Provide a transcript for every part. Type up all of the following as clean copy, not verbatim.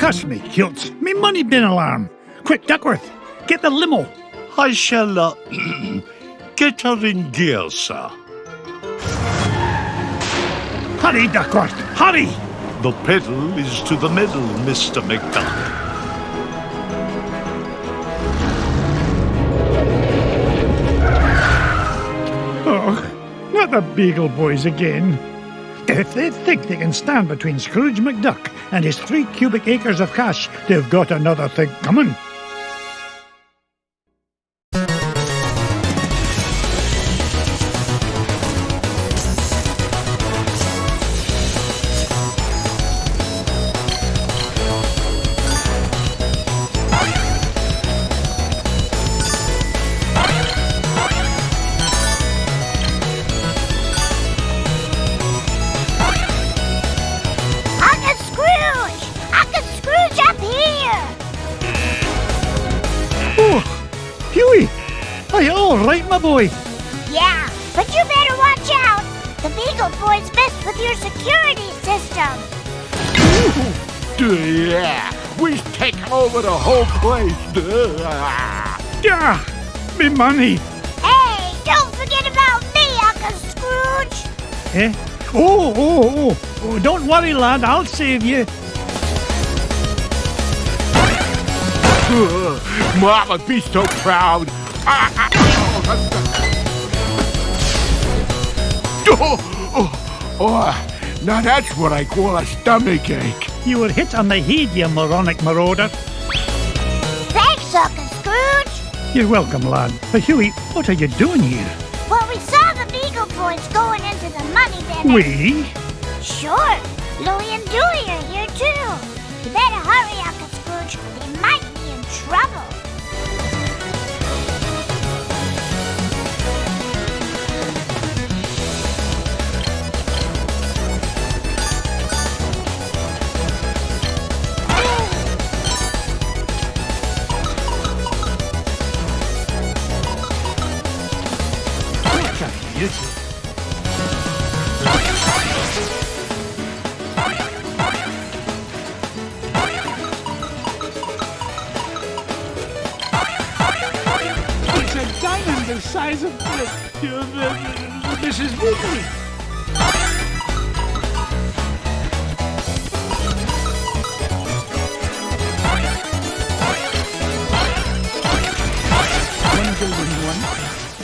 Trust me, Kilts. Me money bin alarm. Quick, Duckworth, get the limo. I shall, get her in gear, sir. Hurry, Duckworth, hurry! The pedal is to the metal, Mr. McDuck. Oh, not the Beagle Boys again. If they think they can stand between Scrooge McDuck and his 3 cubic acres of cash, they've got another thing coming. Are you all right, my boy? Yeah, but you better watch out. The Beagle Boys messed with your security system. Yeah, we've taken over the whole place. Yeah, me money. Hey, don't forget about me, Uncle Scrooge. Eh? Oh, don't worry, lad, I'll save you. Mama, be so proud. Now that's what I call a stomach ache. You were hit on the head, you moronic marauder. Thanks, Uncle Scrooge. You're welcome, lad. But Huey, what are you doing here? Well, we saw the Beagle Boys going into the money bin. We? Sure. Louie and Dewey are here, too. You better hurry, Uncle Scrooge. They might be in trouble. It's a diamond the size of Mrs. Weasley.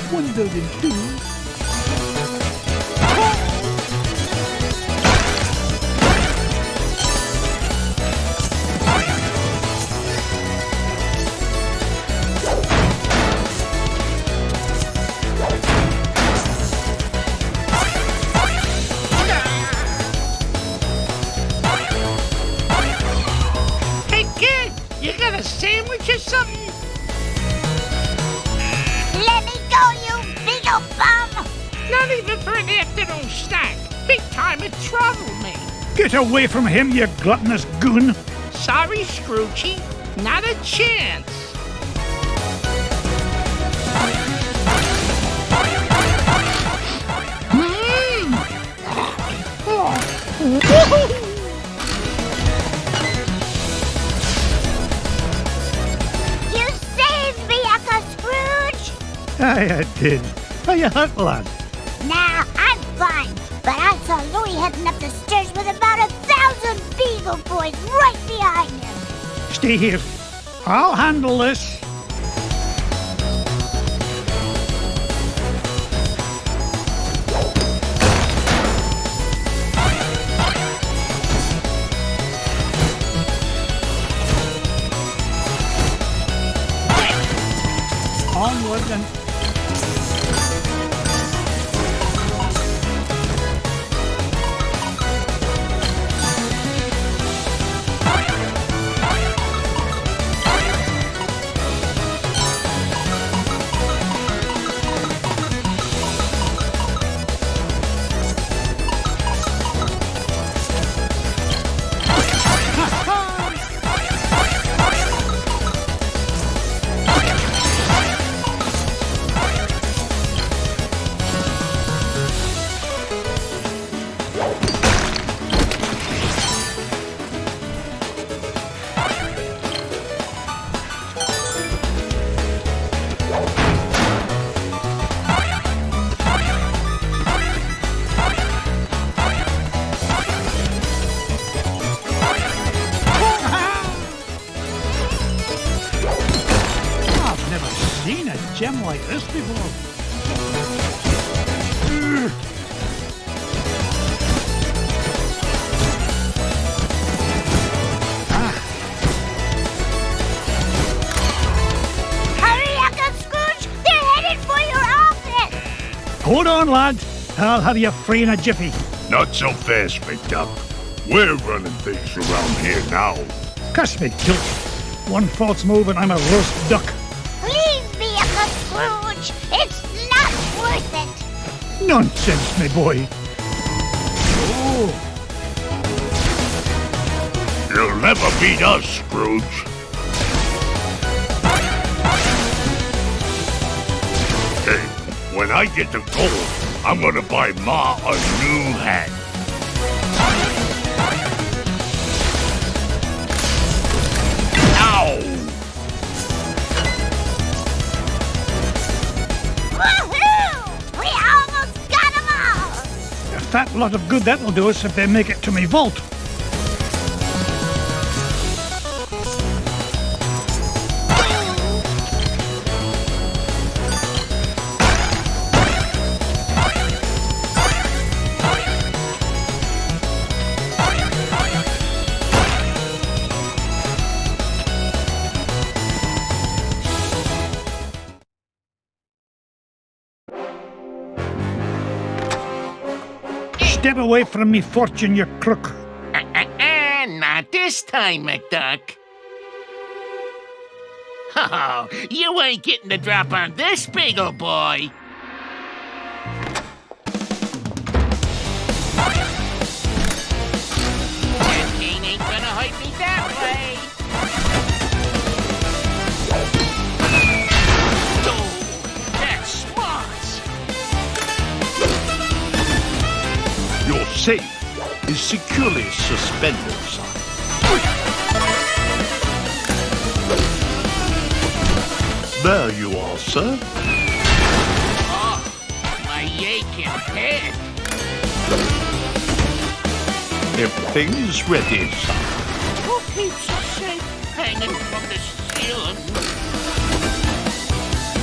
$1,001, $1,002. You got a sandwich or something? Let me go, you Beagle bum! Not even for an afternoon snack. Big time in trouble, man. Get away from him, you gluttonous goon. Sorry, Scroogey. Not a chance. You saved me, Uncle Scrooge! Aye, I did. Are you hurt, lad? Nah, I'm fine. But I saw Louie heading up the stairs with about 1,000 Beagle Boys right behind him. Stay here. I'll handle this. Onward and... gem like this before. Hurry, Uncle Scrooge! They're headed for your office! Hold on, lad. I'll have you free in a jiffy. Not so fast, McDuck. We're running things around here now. Curse me, tilt. One false move and I'm a roast duck. Leave me, Uncle Scrooge! It's not worth it! Nonsense, my boy. Oh, You'll never beat us, Scrooge. Hey, when I get the gold, I'm gonna buy Ma a new hat. Ow! Woohoo! We almost got them all! a fat lot of good that'll do us if they make it to me vault. Step away from me, fortune, you crook. Not this time, McDuck. Oh, you ain't getting the drop on this big ol' boy. That cane ain't gonna hurt me that way. Oh, that's smart. Your safe is securely suspended, son. There you are, sir. Oh, my aching head. Everything's ready, son. Who keeps the safe hanging from the ceiling?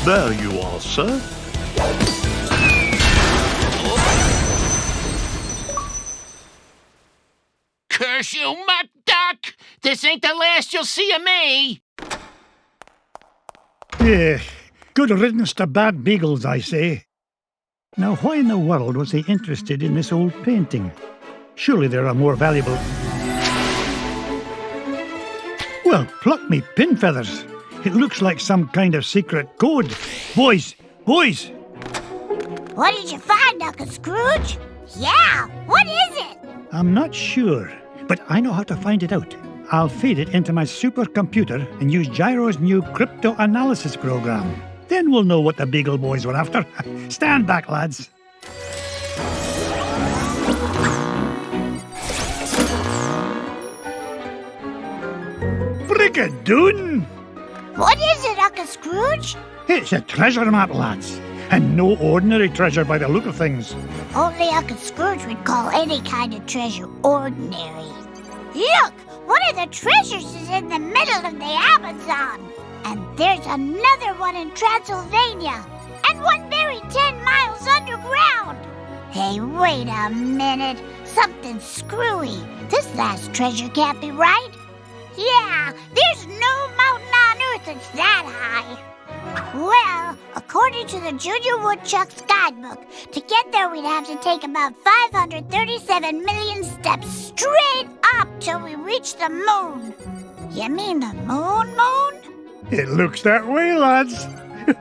There you are, sir. Curse you, McDuck! This ain't the last you'll see of me! Yeah, good riddance to bad beagles, I say. Now, why in the world was he interested in this old painting? Surely there are more valuable... Well, pluck me pin feathers. It looks like some kind of secret code. Boys! Boys! What did you find, Uncle Scrooge? Yeah, what is it? I'm not sure, but I know how to find it out. I'll feed it into my supercomputer and use Gyro's new crypto-analysis program. Then we'll know what the Beagle Boys were after. Stand back, lads. Brigadoon! What is it, Uncle Scrooge? It's a treasure map, lads. And no ordinary treasure by the look of things. Only Uncle Scrooge would call any kind of treasure ordinary. Look! One of the treasures is in the middle of the Amazon. And there's another one in Transylvania. And one buried 10 miles underground. Hey, wait a minute. Something's screwy. This last treasure can't be right. Yeah, there's no mountain on Earth that's that high. Well, according to the Junior Woodchuck's guidebook, to get there we'd have to take about 537 million steps straight up till we reach the moon. You mean the moon? It looks that way, lads.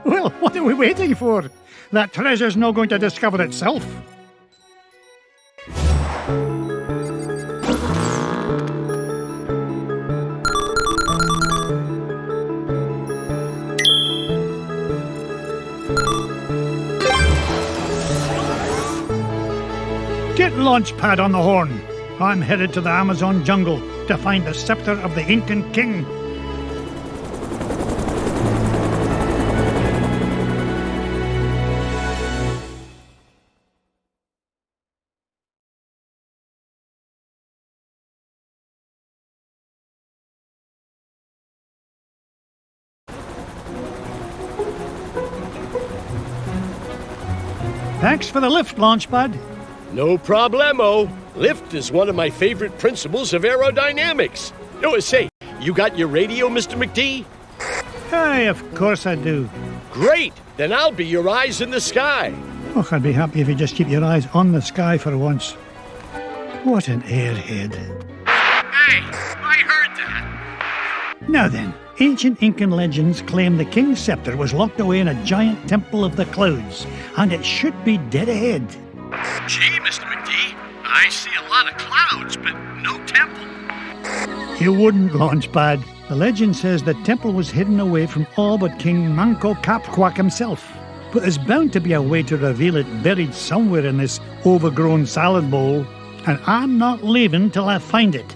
Well, what are we waiting for? That treasure's not going to discover itself. Get Launchpad on the horn. I'm headed to the Amazon jungle to find the scepter of the Incan king. Thanks for the lift, Launchpad. No problemo. Lift is one of my favorite principles of aerodynamics. Oh, say, you got your radio, Mr. McD? Aye, of course I do. Great! Then I'll be your eyes in the sky. Oh, I'd be happy if you just keep your eyes on the sky for once. What an airhead. Hey, I heard that. Now then, ancient Incan legends claim the king's scepter was locked away in a giant temple of the clouds, and it should be dead ahead. Gee, Mr. McD, I see a lot of clouds, but no temple. You wouldn't, Launchpad. The legend says the temple was hidden away from all but King Manco Capquack himself. But there's bound to be a way to reveal it buried somewhere in this overgrown salad bowl, and I'm not leaving till I find it.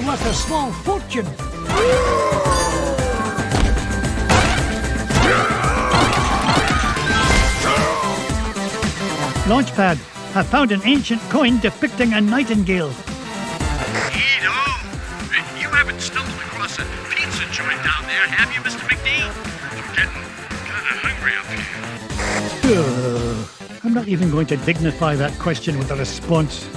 Worth a small fortune. Launchpad, I found an ancient coin depicting a nightingale. Edo! You haven't stumbled across a pizza joint down there, have you, Mr. McD? I'm getting kind of hungry up here. I'm not even going to dignify that question with a response.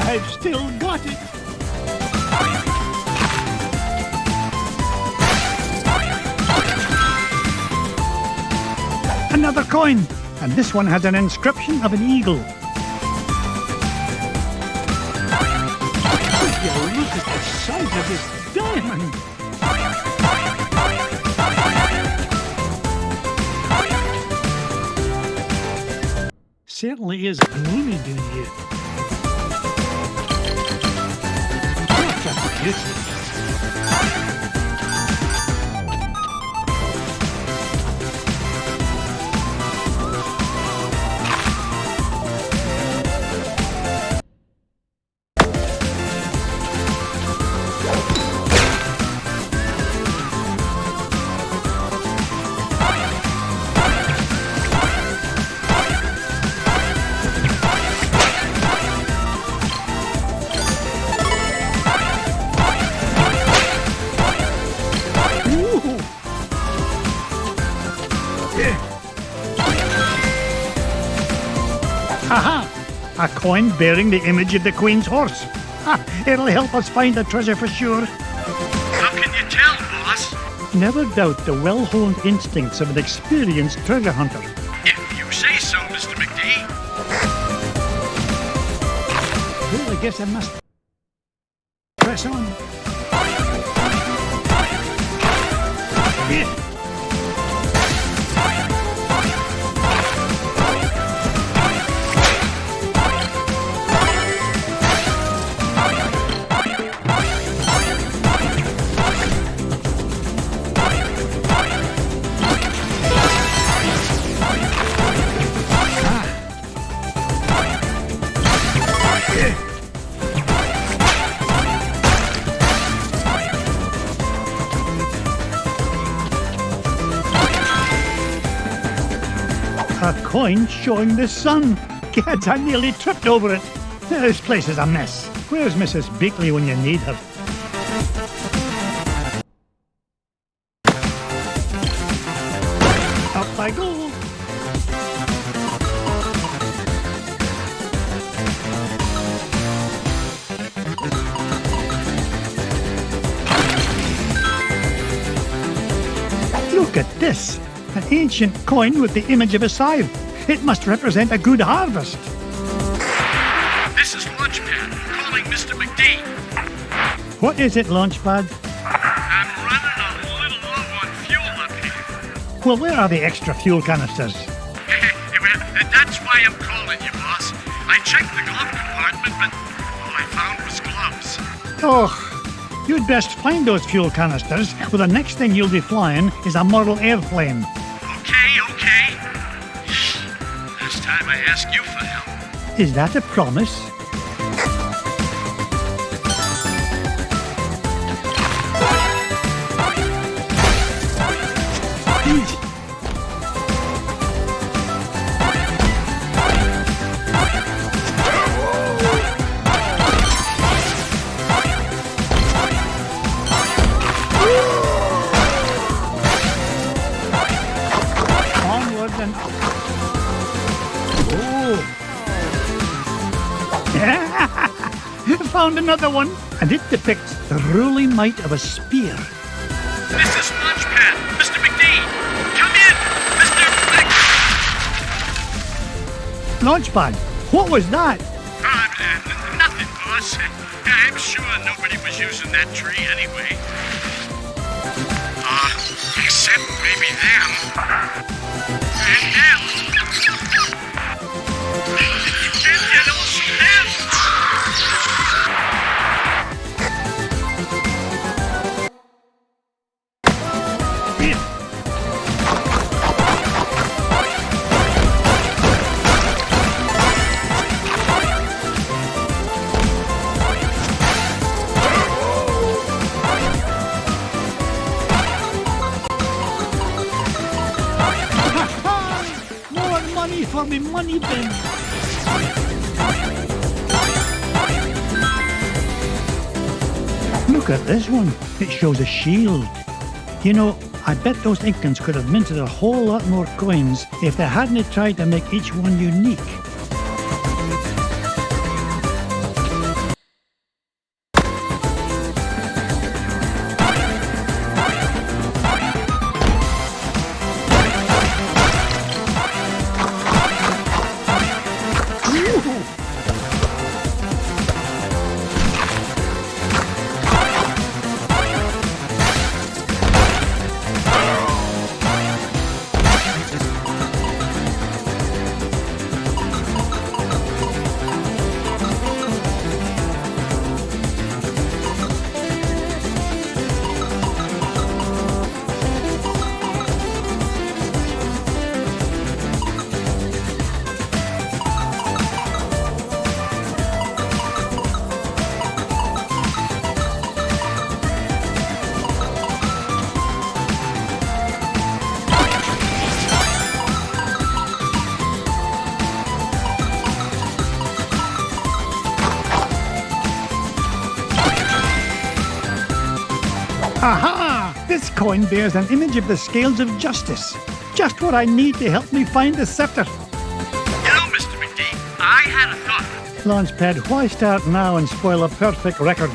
I've still got it. Another coin, and this one has an inscription of an eagle. Would you look at the size of this diamond? Certainly is gloomy down here. What a beauty. Aha! A coin bearing the image of the Queen's horse. It'll help us find the treasure for sure. How can you tell, boss? Never doubt the well-honed instincts of an experienced treasure hunter. If you say so, Mr. McD. Well, I guess I must press on. Yeah. A coin showing the sun. Gads, I nearly tripped over it. This place is a mess. Where's Mrs. Beakley when you need her? Up I go. Look at this. An ancient coin with the image of a scythe. It must represent a good harvest. This is Launchpad, calling Mr. McD. What is it, Launchpad? I'm running a little low on fuel up here. Well, where are the extra fuel canisters? Well, that's why I'm calling you, boss. I checked the glove compartment, but all I found was gloves. Oh, you'd best find those fuel canisters, for the next thing you'll be flying is a model airplane. Okay. Last time I asked you for help. Is that a promise? Onwards and up. Found another one, and it depicts the ruling might of a spear. This is Launchpad. Mr. McD! Come in! Mr. Launchpad, what was that? Nothing, boss. I'm sure nobody was using that tree anyway. Except maybe them. And them. And also them. More money for me money bin. Look at this one. It shows a shield. You know, I bet those Incans could have minted a whole lot more coins if they hadn't tried to make each one unique. Aha! This coin bears an image of the scales of justice. Just what I need to help me find the scepter. You know, Mr. McD, I had a thought. Launchpad, why start now and spoil a perfect record?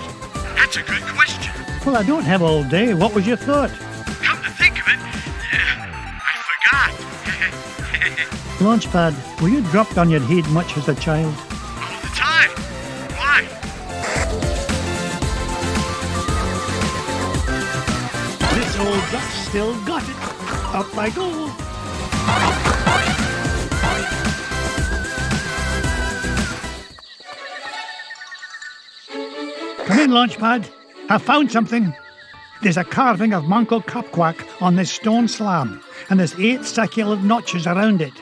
That's a good question. Well, I don't have all day. What was your thought? Come to think of it, I forgot. Launchpad, were you dropped on your head much as a child? All the time. Why? This old duck still got it. Up I go. Come in, Launchpad. I found something. There's a carving of Manco Cageccc on this stone slab, and there's 8 succulent notches around it.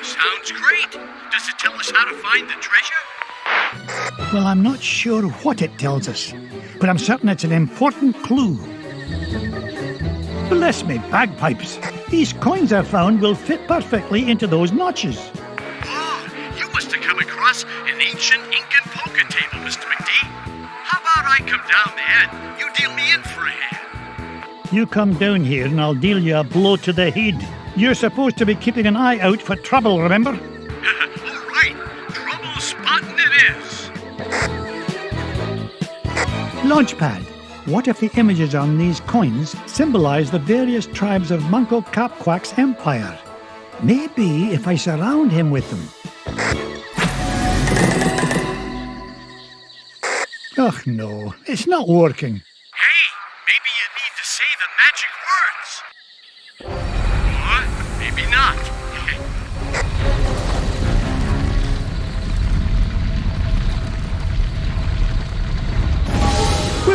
Sounds great. Does it tell us how to find the treasure? Well, I'm not sure what it tells us, but I'm certain it's an important clue. Bless me bagpipes. These coins I found will fit perfectly into those notches. Oh, you must have come across an ancient Incan poker table, Mr. McD. How about I come down there and you deal me in for a hand? You come down here and I'll deal you a blow to the head. You're supposed to be keeping an eye out for trouble, remember? All right, trouble spotting it is. Launchpad, what if the images on these coins symbolize the various tribes of Manco Cagecc's empire? Maybe if I surround him with them. Ugh, no, it's not working. Hey, maybe you need to say the magic words.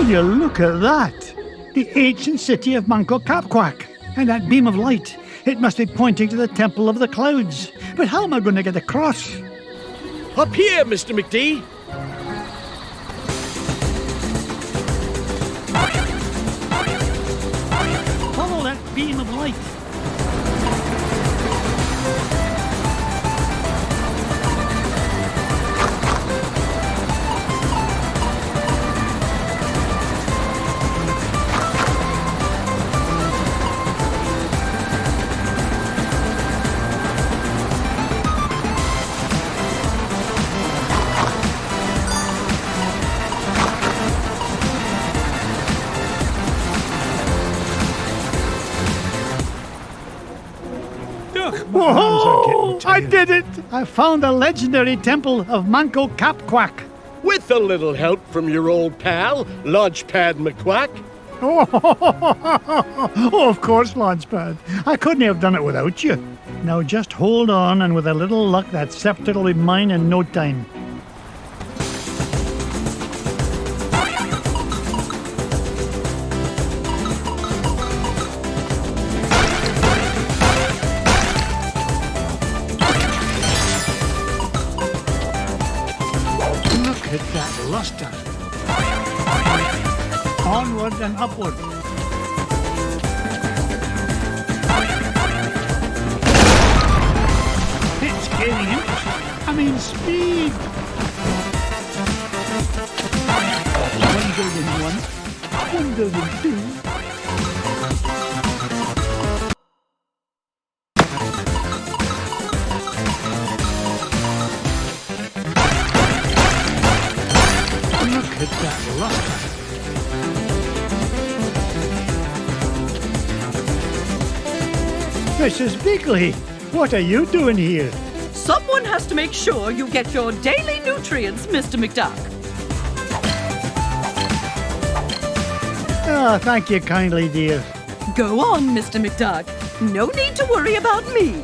Will you look at that? The ancient city of Manco Capquack. And that beam of light. It must be pointing to the Temple of the Clouds. But how am I going to get across? Up here, Mr. McD. Follow that beam of light. Whoa! I did it! I found the legendary temple of Manco Capquack. With a little help from your old pal, Launchpad McQuack. Oh, of course, Launchpad. I couldn't have done it without you. Now just hold on, and with a little luck, that scepter will be mine in no time. Look at that luster. Onward and upward. It's gaining interest. I mean speed. 1,001. 1,002. Look at that luster. Mrs. Bigley, what are you doing here? Someone has to make sure you get your daily nutrients, Mr. McDuck. Ah, thank you kindly, dear. Go on, Mr. McDuck. No need to worry about me.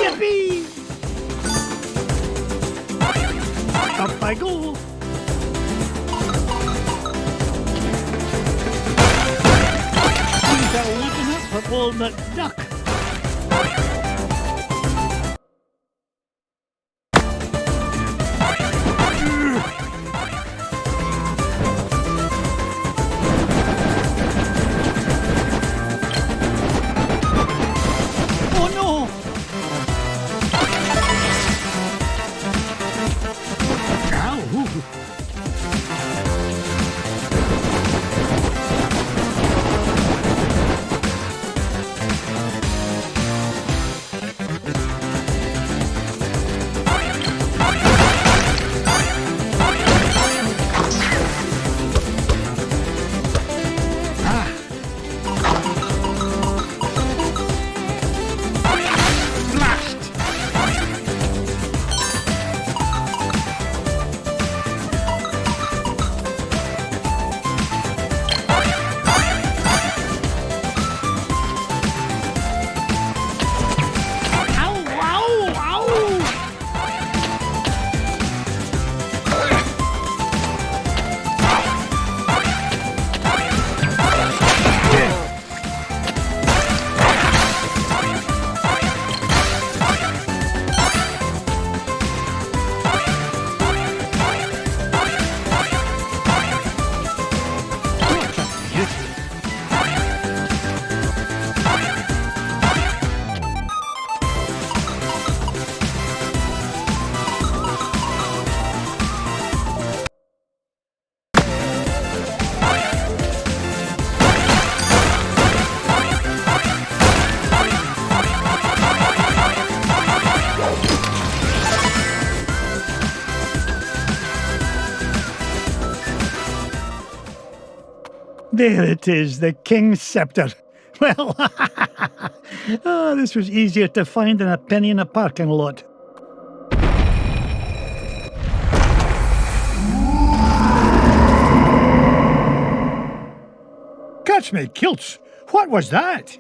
Yippee! Up I go. Things are looking up for old McDuck. Oh no! Ow! Blast! Ow! Ow! Ow! What a beauty! There it is, the King's Scepter. Well, Oh, this was easier to find than a penny in a parking lot. Catch me kilts! What was that?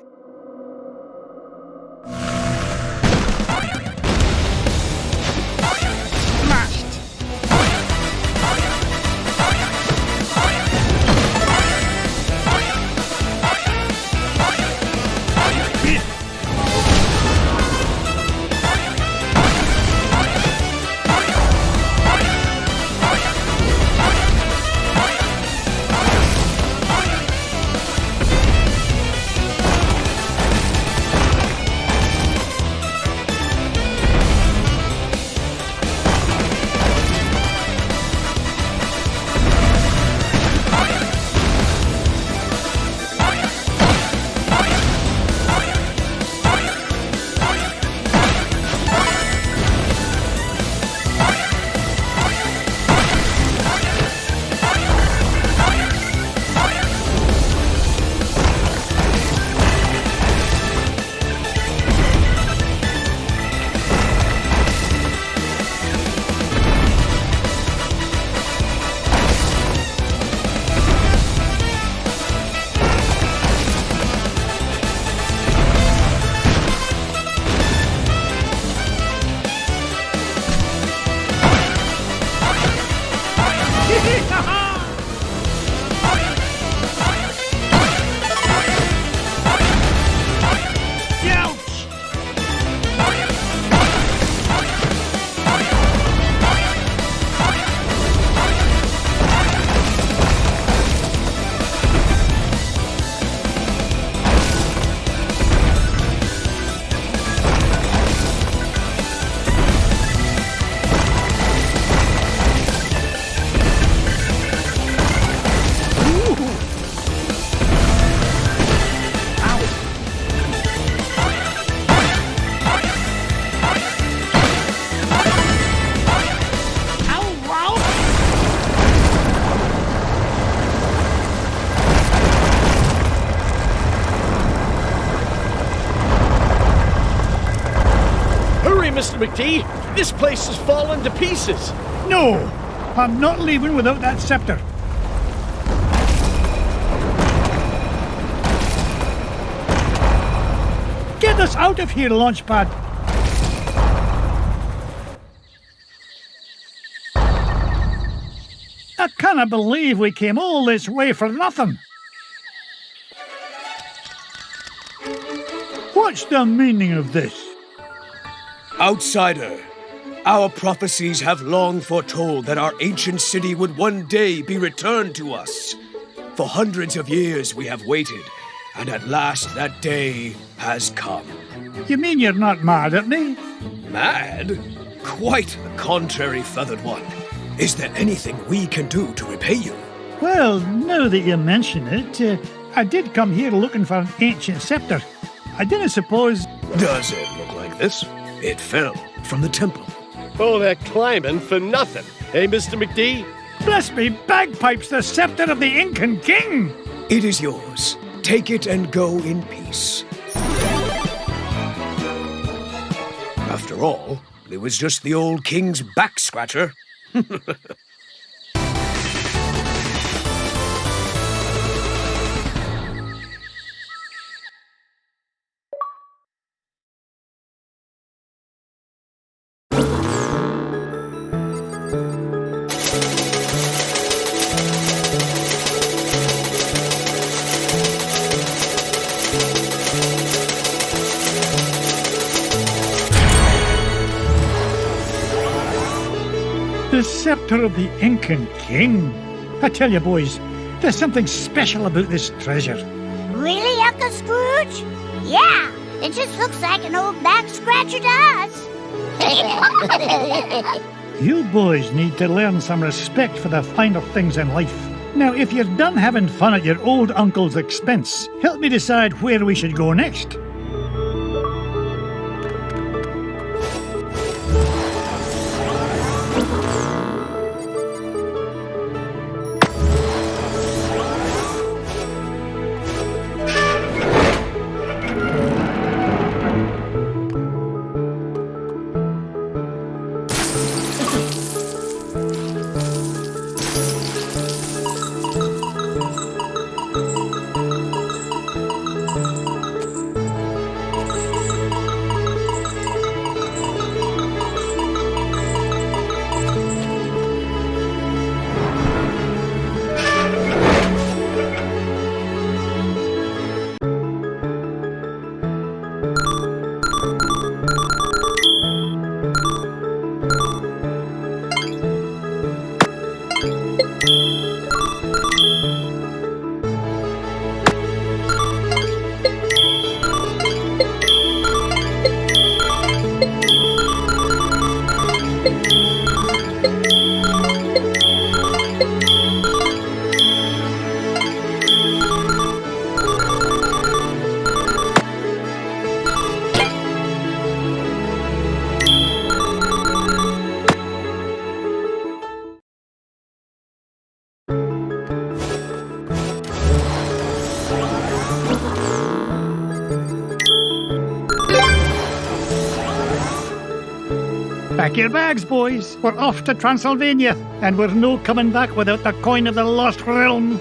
Mr. McD. This place has fallen to pieces. No! I'm not leaving without that scepter. Get us out of here, Launchpad! I can't believe we came all this way for nothing. What's the meaning of this? Outsider, our prophecies have long foretold that our ancient city would one day be returned to us. For hundreds of years we have waited, and at last that day has come. You mean you're not mad at me? Mad? Quite the contrary, Feathered One. Is there anything we can do to repay you? Well, now that you mention it, I did come here looking for an ancient scepter. I didn't suppose... Does it look like this? It fell from the temple. All that climbing for nothing, eh, Mr. McD? Bless me bagpipes, the scepter of the Incan king! It is yours. Take it and go in peace. After all, it was just the old king's back scratcher. The scepter of the Incan king. I tell you, boys, there's something special about this treasure. Really, Uncle Scrooge? Yeah, it just looks like an old back scratcher to us. You boys need to learn some respect for the finer things in life. Now, if you're done having fun at your old uncle's expense, help me decide where we should go next. Pack your bags, boys. We're off to Transylvania, and we're no coming back without the coin of the lost realm.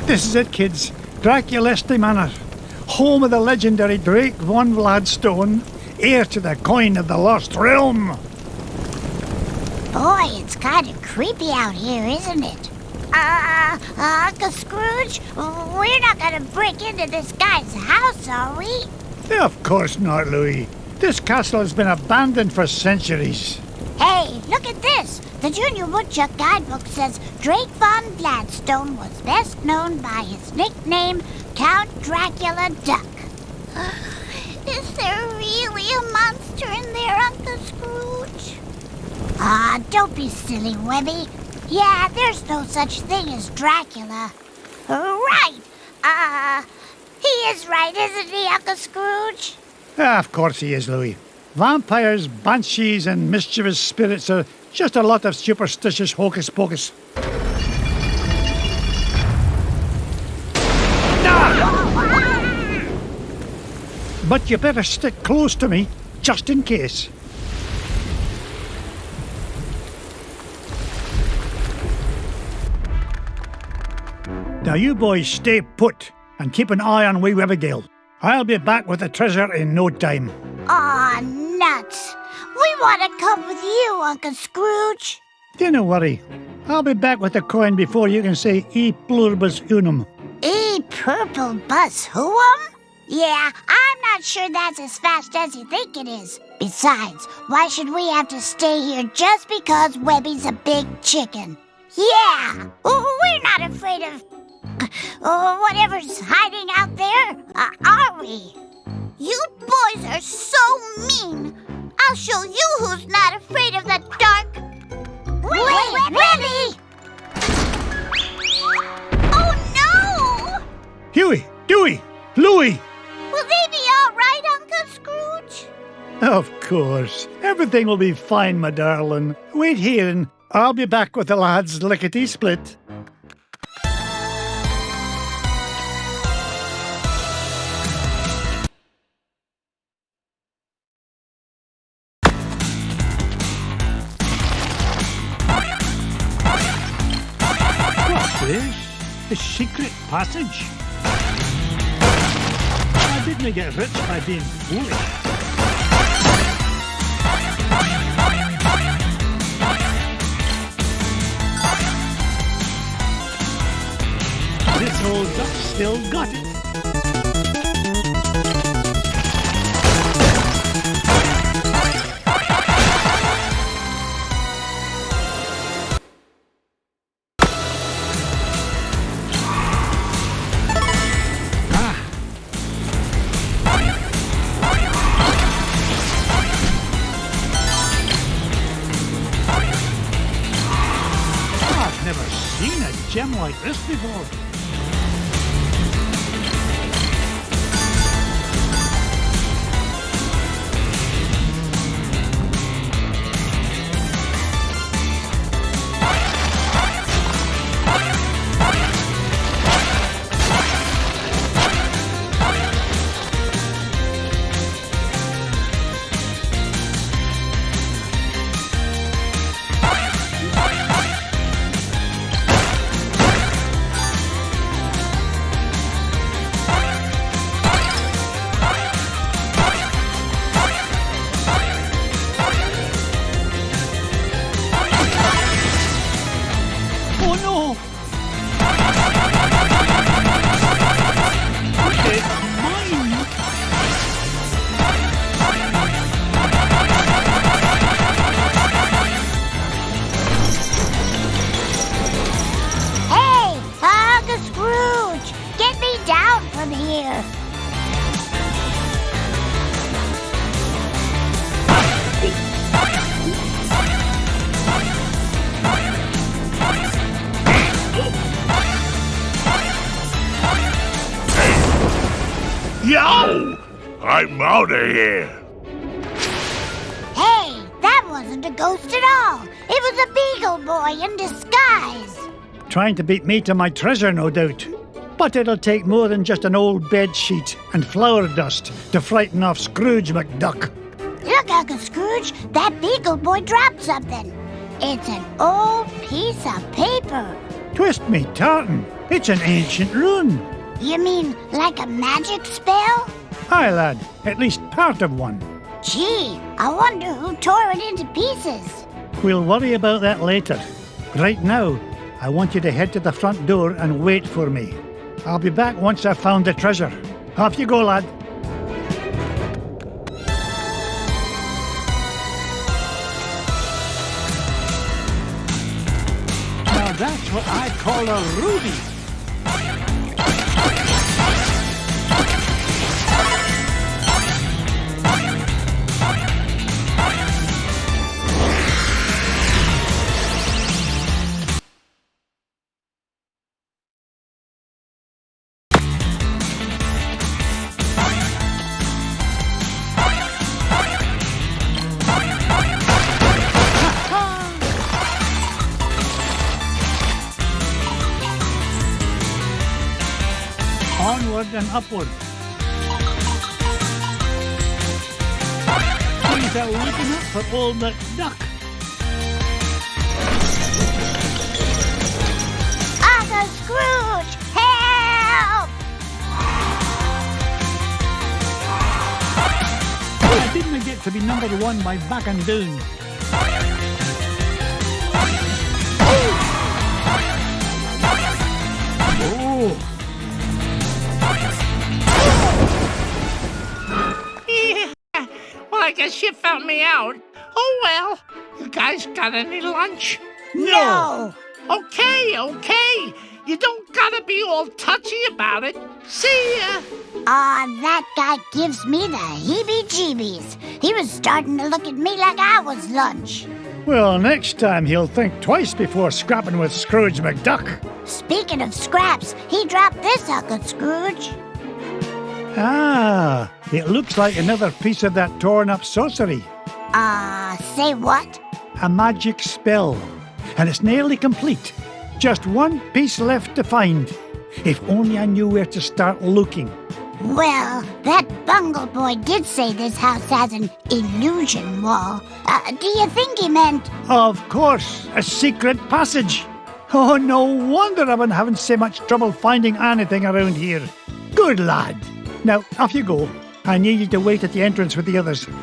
This is it, kids. Draculeski Manor, home of the legendary Drake von Vladstone, heir to the coin of the lost realm. Boy, it's kind of creepy out here, isn't it? Uncle Scrooge, we're not gonna break into this guy's house, are we? Of course not, Louis. This castle has been abandoned for centuries. Hey, look at this. The Junior Woodchuck guidebook says Drake von Gladstone was best known by his nickname, Count Dracula Duck. Is there really a monster in there, Uncle Scrooge? Don't be silly, Webby. Yeah, there's no such thing as Dracula. Right. He is right, isn't he, Uncle Scrooge? Of course he is, Louis. Vampires, banshees, and mischievous spirits are just a lot of superstitious hocus pocus. But you better stick close to me, just in case. Now you boys stay put and keep an eye on wee Abigail. I'll be back with the treasure in no time. Aw, nuts. We want to come with you, Uncle Scrooge. Don't worry. I'll be back with the coin before you can say e pluribus unum. E purple bus who'um? Yeah, I'm not sure that's as fast as you think it is. Besides, why should we have to stay here just because Webby's a big chicken? Yeah, we're not afraid of whatever's hiding out there, are we? You boys are so mean. I'll show you who's not afraid of the dark. Wait, Webby! Oh no! Huey, Dewey, Louie! Will they be all right, Uncle Scrooge? Of course. Everything will be fine, my darling. Wait here and I'll be back with the lads lickety-split. What's this? A secret passage? I didn't get rich by being foolish. This old duck still got it. I've never seen a gem like this before. I'm out of here. Hey, that wasn't a ghost at all. It was a beagle boy in disguise. Trying to beat me to my treasure, no doubt. But it'll take more than just an old bed sheet and flour dust to frighten off Scrooge McDuck. Look, Uncle Scrooge, that beagle boy dropped something. It's an old piece of paper. Twist me tartan. It's an ancient rune. You mean like a magic spell? Aye, lad. At least part of one. Gee, I wonder who tore it into pieces. We'll worry about that later. Right now, I want you to head to the front door and wait for me. I'll be back once I've found the treasure. Off you go, lad. Now that's what I call a ruby. Onward and upward. Things are looking up for old McDuck. Uncle Scrooge, help! I didn't get to be number one by backing down. Oh! Well, I guess you found me out. Oh, well. You guys got any lunch? No! Okay. You don't gotta be all touchy about it. See ya. That guy gives me the heebie-jeebies. He was starting to look at me like I was lunch. Well, next time he'll think twice before scrapping with Scrooge McDuck. Speaking of scraps, he dropped this, Uncle Scrooge. Ah, it looks like another piece of that torn-up sorcery. Say what? A magic spell. And it's nearly complete. Just one piece left to find. If only I knew where to start looking. Well, that bungle boy did say this house has an illusion wall. Do you think he meant... Of course, a secret passage. Oh, no wonder I've been having so much trouble finding anything around here. Good lad. Now, off you go. I need you to wait at the entrance with the others. Would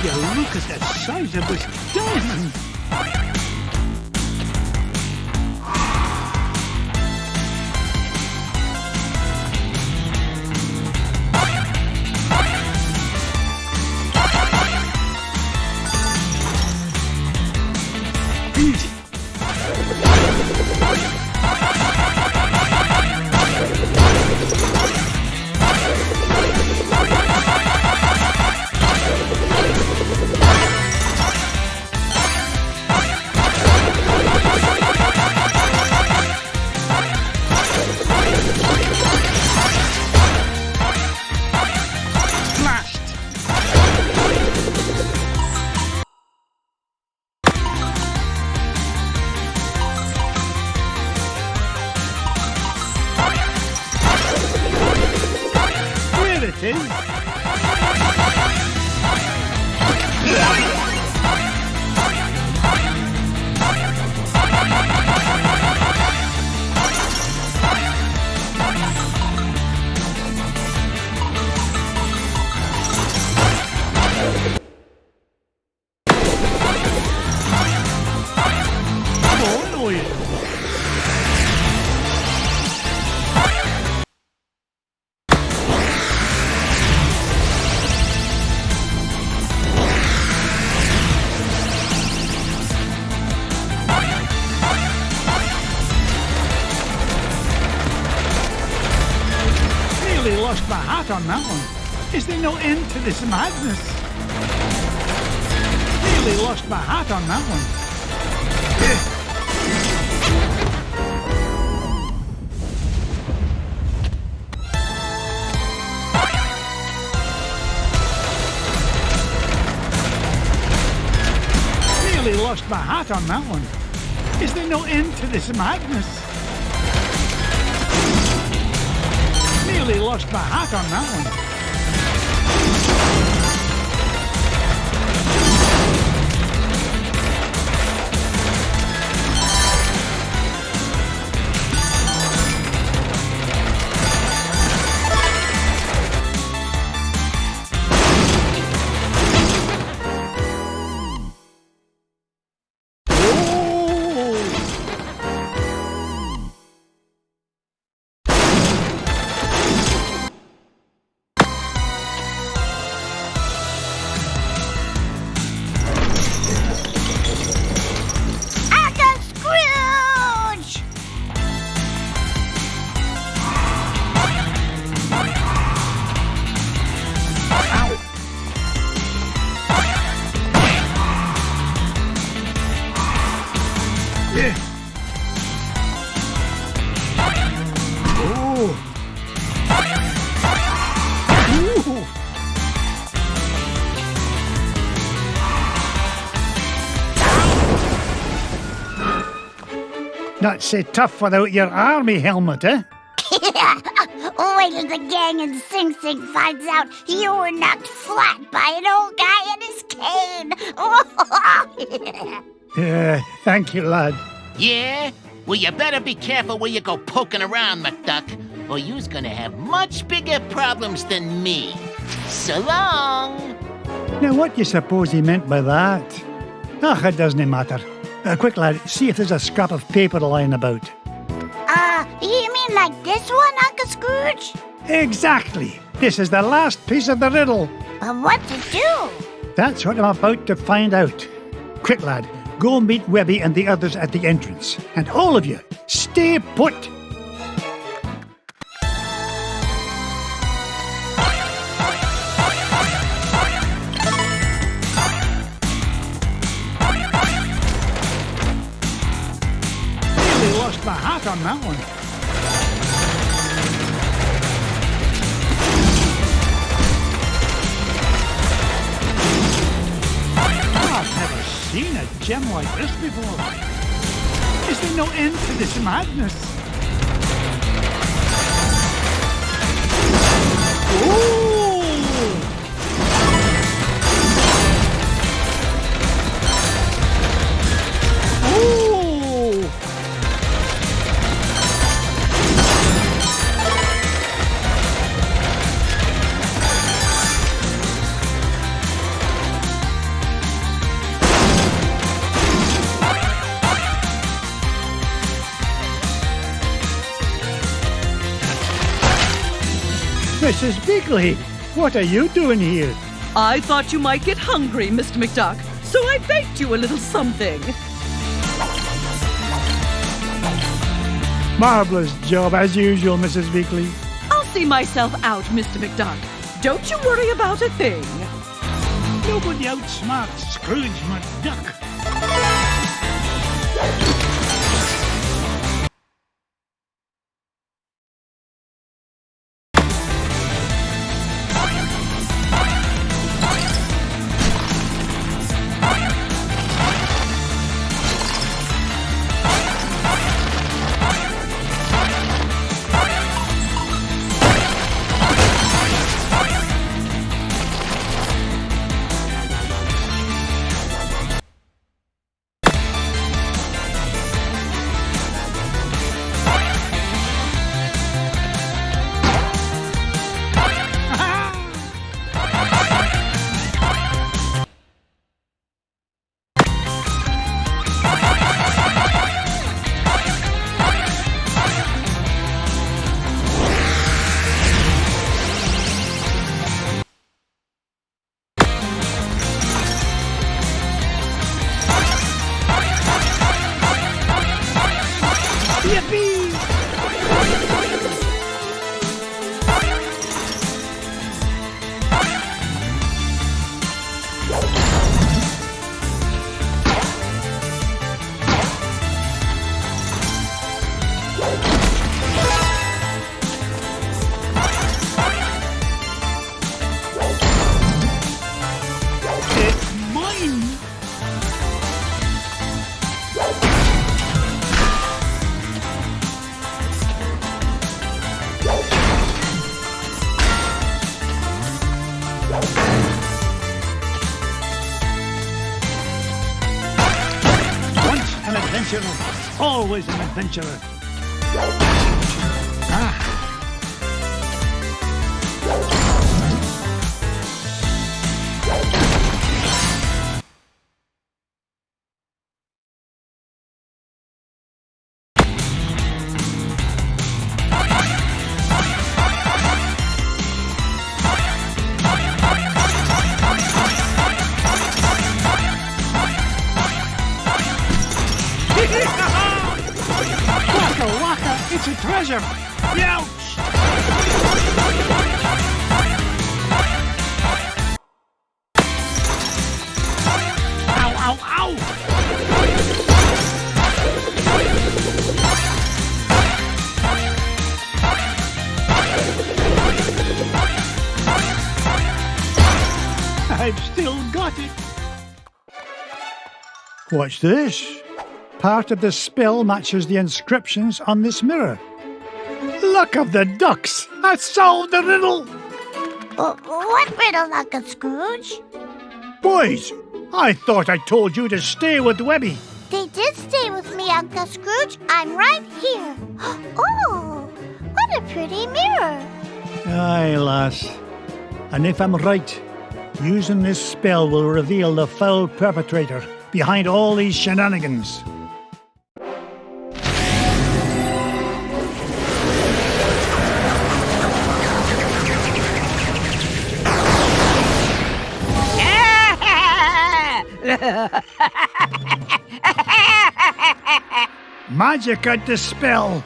you look at the size of this diamond? Lost my hat on that one. Is there no end to this madness? Nearly lost my hat on that one. Nearly lost my hat on that one. Is there no end to this madness? Nearly lost my hat on that one. Not so tough without your army helmet, eh? Wait till the gang in Sing Sing finds out you were knocked flat by an old guy in his cane. Thank you, lad. Yeah? Well, you better be careful where you go poking around, McDuck, or you's gonna have much bigger problems than me. So long! Now, what do you suppose he meant by that? It doesn't matter. Quick, lad, see if there's a scrap of paper lying about. You mean like this one, Uncle Scrooge? Exactly. This is the last piece of the riddle. But what's it do? That's what I'm about to find out. Quick, lad, go meet Webby and the others at the entrance. And all of you, stay put. My hat on that one. I've never seen a gem like this before. Is there no end to this madness? Ooh! Mrs. Bigley, what are you doing here? I thought you might get hungry, Mr. McDuck, so I baked you a little something. Marvelous job, as usual, Mrs. Bigley. I'll see myself out, Mr. McDuck. Don't you worry about a thing. Nobody outsmarts Scrooge McDuck. adventurer. Always an adventurer. Ah. It's a treasure! Ouch! Ow, ow, ow! I've still got it! What's this? Part of the spell matches the inscriptions on this mirror. Luck of the ducks! I solved the riddle! What riddle, Uncle Scrooge? Boys, I thought I told you to stay with Webby. They did stay with me, Uncle Scrooge. I'm right here. Oh, what a pretty mirror. Aye, lass. And if I'm right, using this spell will reveal the foul perpetrator behind all these shenanigans. Magic at the spell.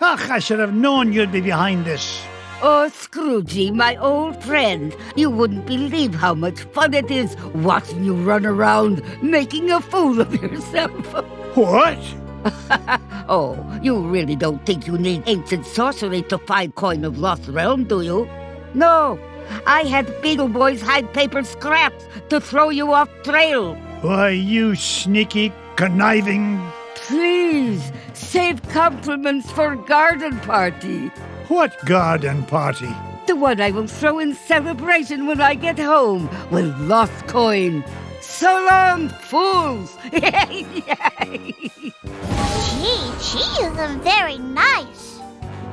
Ach, I should have known you'd be behind this. Oh, Scroogey, my old friend, you wouldn't believe how much fun it is watching you run around making a fool of yourself. What? Oh, you really don't think you need ancient sorcery to find coin of lost realm, do you? No, I had Beetle Boys hide paper scraps to throw you off trail. Why, you sneaky, conniving... Please, save compliments for garden party. What garden party? The one I will throw in celebration when I get home with lost coin. So long, fools! Gee, she isn't very nice.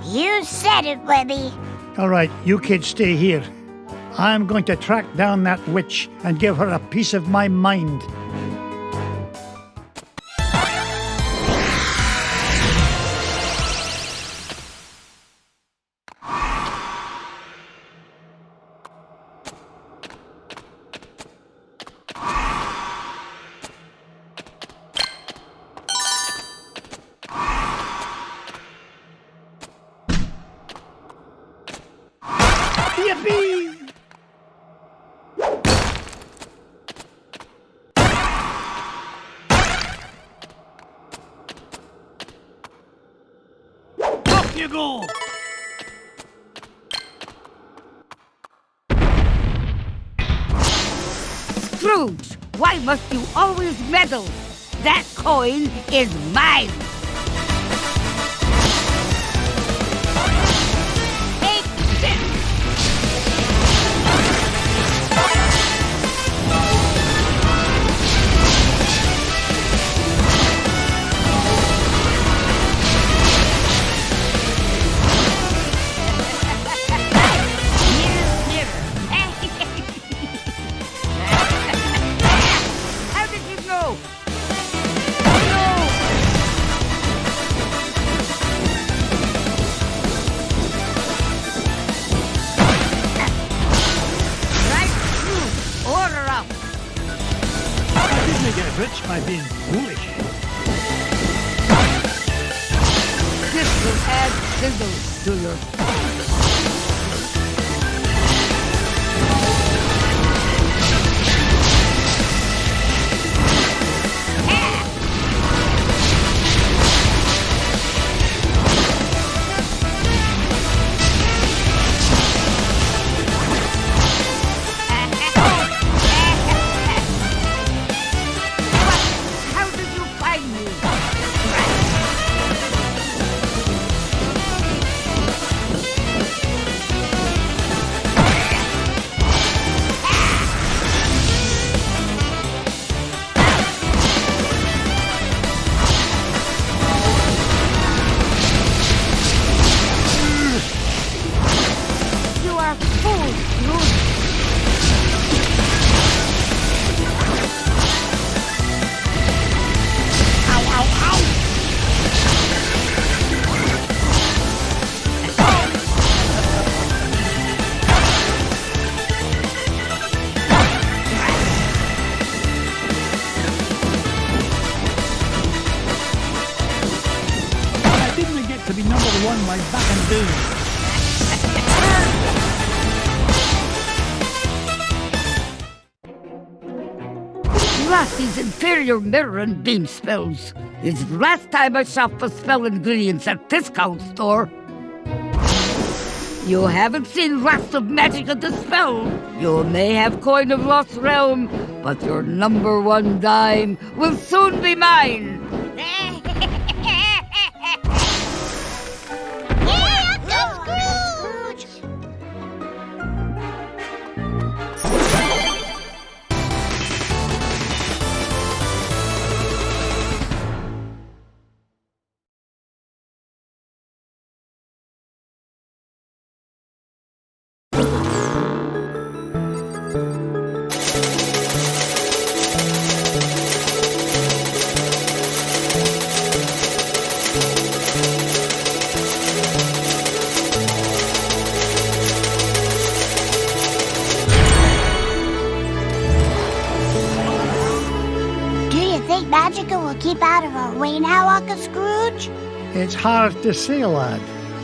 You said it, Webby. All right, you kids stay here. I'm going to track down that witch and give her a piece of my mind. Yippee! Off you go! Scrooge, why must you always meddle? That coin is mine! Take this! How did you know? No! Right through. Order up. I didn't get rich by being foolish. This will add sizzle to your... How did you find me? to be number one like back in days. These inferior mirror and beam spells. It's the last time I shop for spell ingredients at discount store. You haven't seen Wrath of Magic of the Spell. You may have Coin of Lost Realm, but your number one dime will soon be mine. Magica will keep out of our way now, Uncle Scrooge? It's hard to say, lad.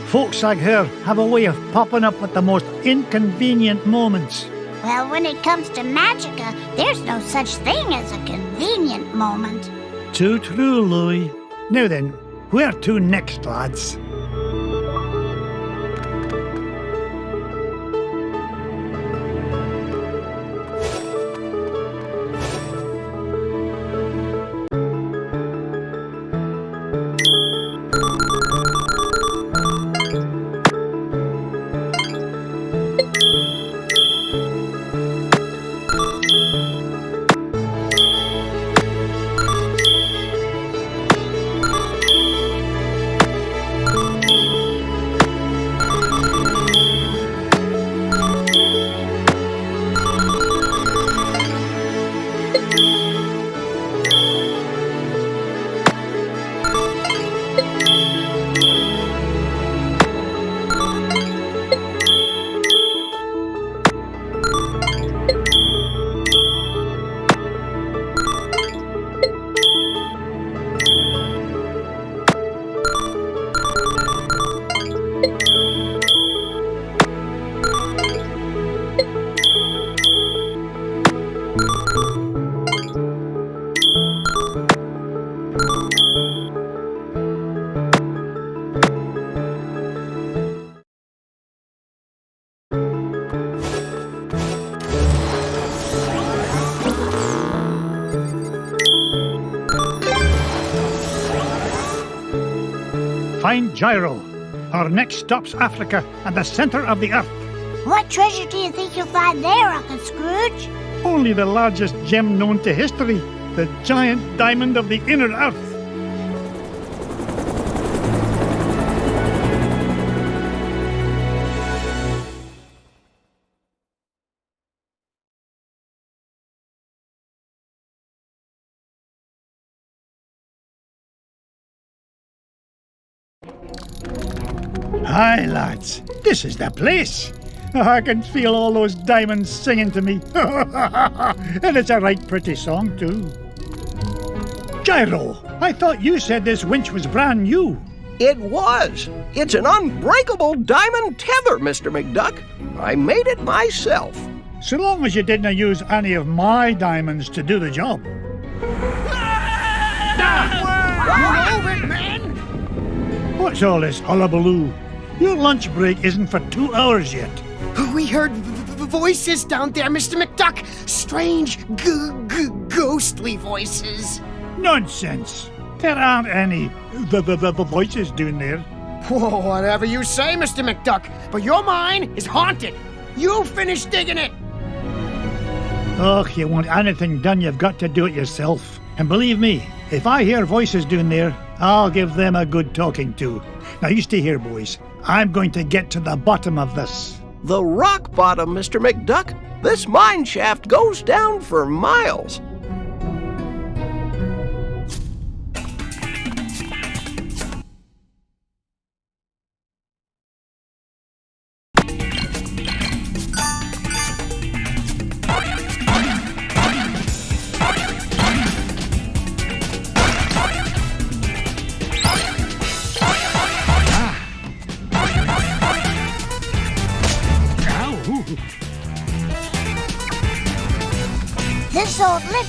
Folks like her have a way of popping up at the most inconvenient moments. Well, when it comes to Magica, there's no such thing as a convenient moment. Too true, Louis. Now then, where to next, lads? Find Gyro. Our next stop's Africa and the center of the earth. What treasure do you think you'll find there, Uncle Scrooge? Only the largest gem known to history, the giant diamond of the inner earth. Hi, lads. This is the place. I can feel all those diamonds singing to me. And it's a right pretty song, too. Gyro, I thought you said this winch was brand new. It was. It's an unbreakable diamond tether, Mr. McDuck. I made it myself. So long as you didn't use any of my diamonds to do the job. Move it, man! What's all this hullabaloo? Your lunch break isn't for 2 hours yet. We heard voices down there, Mr. McDuck. Strange, ghostly voices. Nonsense. There aren't any the voices down there. Whoa, whatever you say, Mr. McDuck. But your mine is haunted. You finish digging it. Oh, you want anything done, you've got to do it yourself. And believe me, if I hear voices down there, I'll give them a good talking to. Now you stay here, boys. I'm going to get to the bottom of this. The rock bottom, Mr. McDuck. This mine shaft goes down for miles.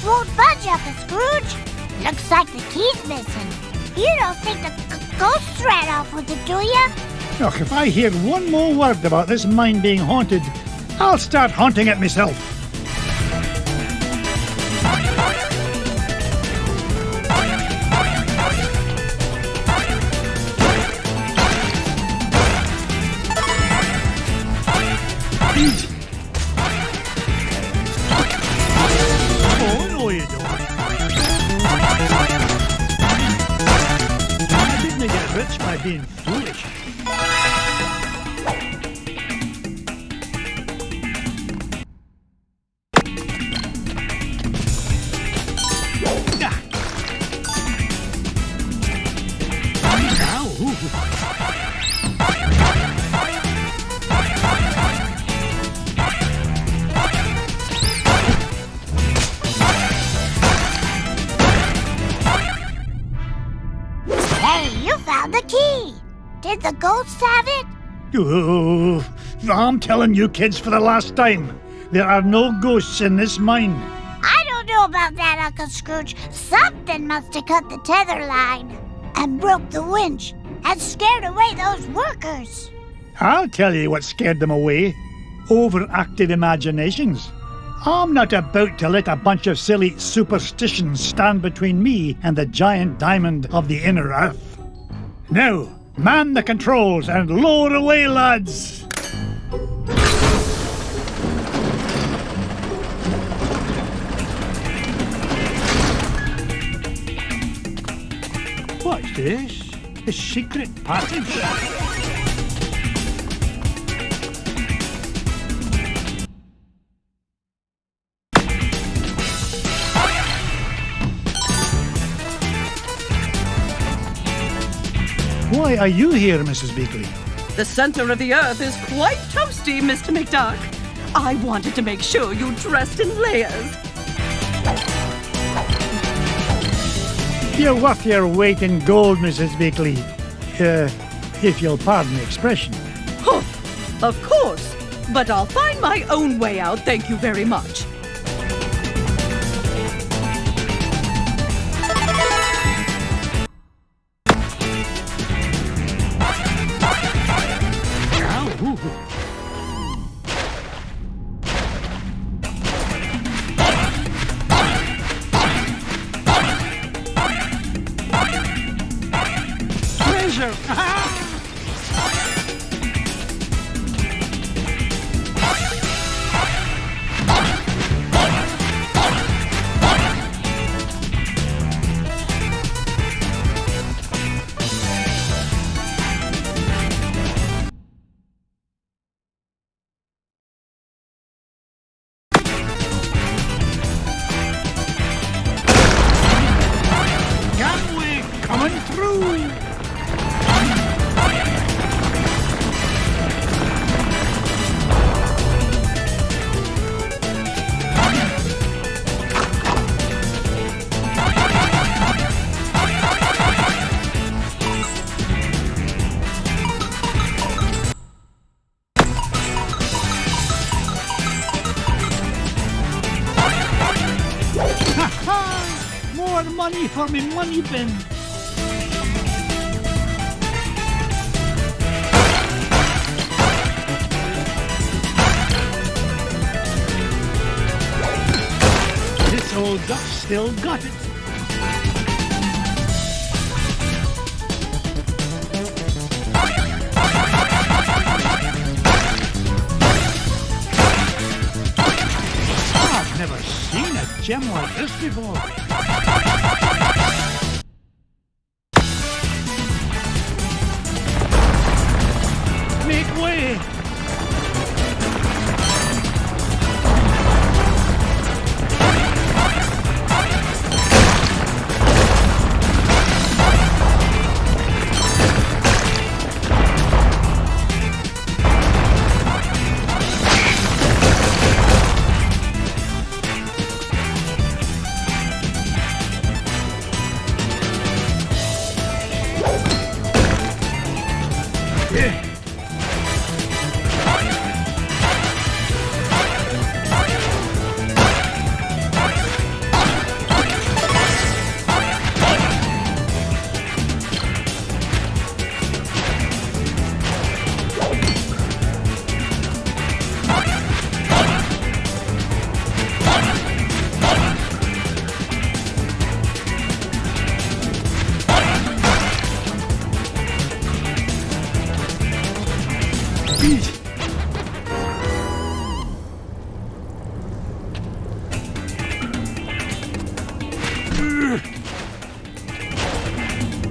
won't budge, Uncle Scrooge. Looks like the key's missing. You don't think the ghosts ran off with it, do you? Look, if I hear one more word about this mine being haunted, I'll start haunting it myself. Oh, no, you don't. I didn't get rich by being foolish. Hey, you found the key. Did the ghosts have it? Oh, I'm telling you kids for the last time, there are no ghosts in this mine. I don't know about that, Uncle Scrooge. Something must have cut the tether line and broke the winch and scared away those workers. I'll tell you what scared them away. Overactive imaginations. I'm not about to let a bunch of silly superstitions stand between me and the giant diamond of the inner earth. Now, man the controls and lower away, lads! What's this? A secret passage? Why are you here, Mrs. Beakley? The center of the earth is quite toasty, Mr. McDuck. I wanted to make sure you dressed in layers. You're worth your weight in gold, Mrs. Beakley. If you'll pardon the expression. Huh, of course, but I'll find my own way out, thank you very much. Treasure! Gangway coming through! More money for me money bin. This old duck still got it. I've never seen a gem like this before. Make way!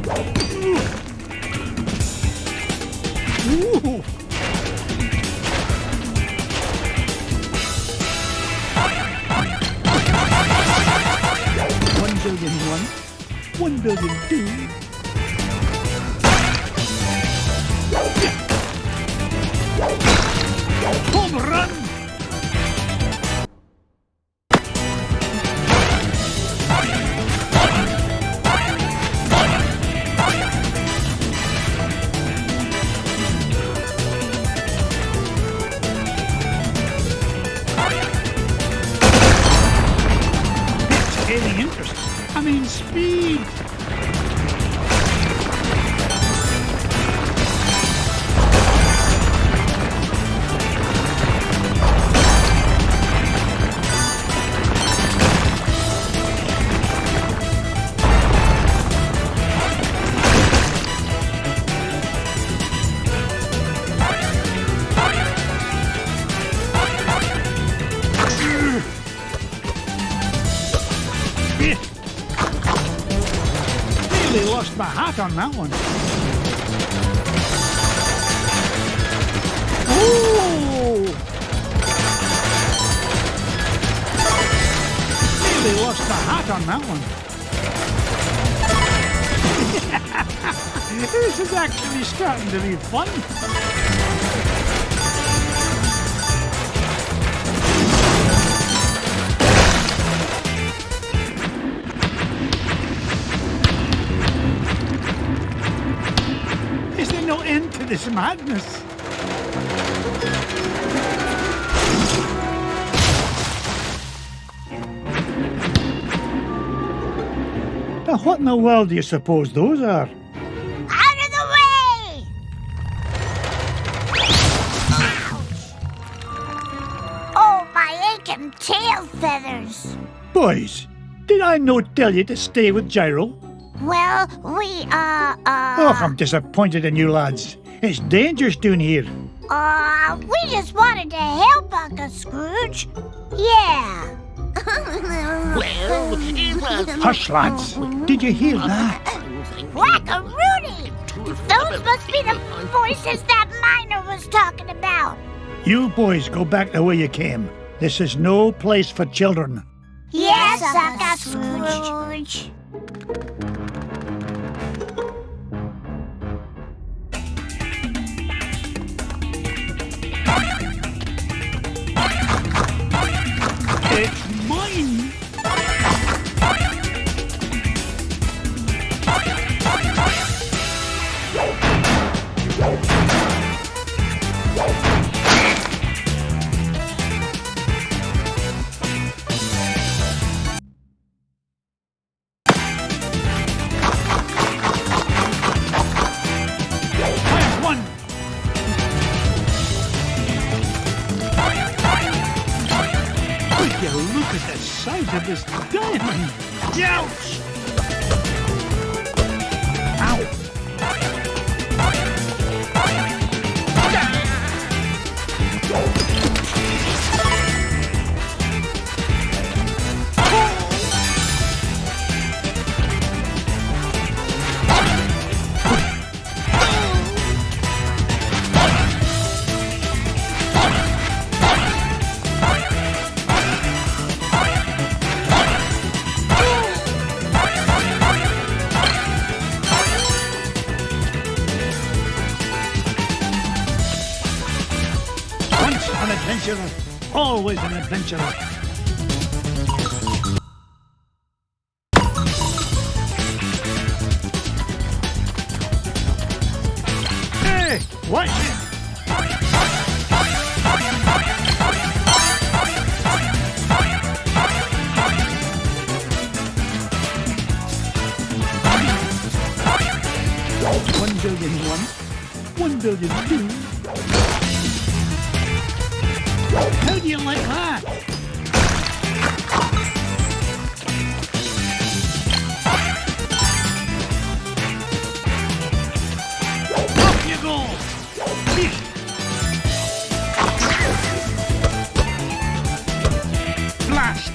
Ooh. $1 billion one, $1 billion two. Home run! It's gaining interest. I mean, speed. Nearly lost my hat on that one. Ooh! Nearly lost my hat on that one. This is actually starting to be fun. Is there no end to this madness? Now, what in the world do you suppose those are? Out of the way! Oh, my aching tail feathers. Boys, did I not tell you to stay with Gyro? Well, Oh, I'm disappointed in you lads. It's dangerous down here. we just wanted to help Uncle Scrooge. Yeah. Well, it was... Hush, lads. Did you hear that? Whack-a-Rooney! Those must be the voices that Miner was talking about. You boys go back the way you came. This is no place for children. Yes, Uncle Scrooge. It's mine. Look at the size of this diamond! Ouch! Ow! Once an adventurer, always an adventurer. Hey, watch it! $1 billion one, $1 billion two. How do you like that? Off you go! Blast!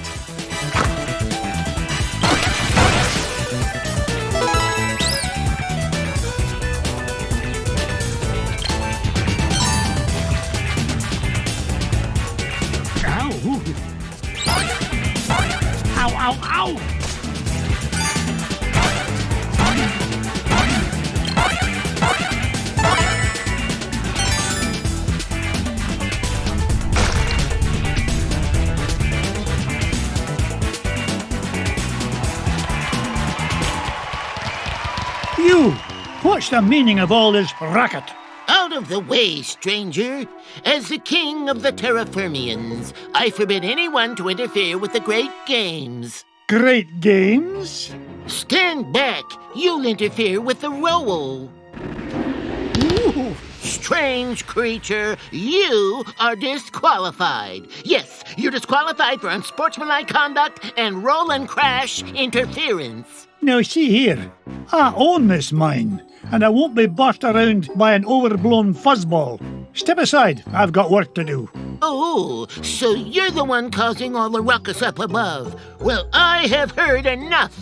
What's the meaning of all this racket? Out of the way, stranger. As the king of the Terrafermians, I forbid anyone to interfere with the great games. Great games? Stand back. You'll interfere with the role. Ooh. Strange creature, you are disqualified. Yes, you're disqualified for unsportsmanlike conduct and roll and crash interference. Now see here, I own this mine, and I won't be bossed around by an overblown fuzzball. Step aside, I've got work to do. Oh, so you're the one causing all the ruckus up above. Well, I have heard enough.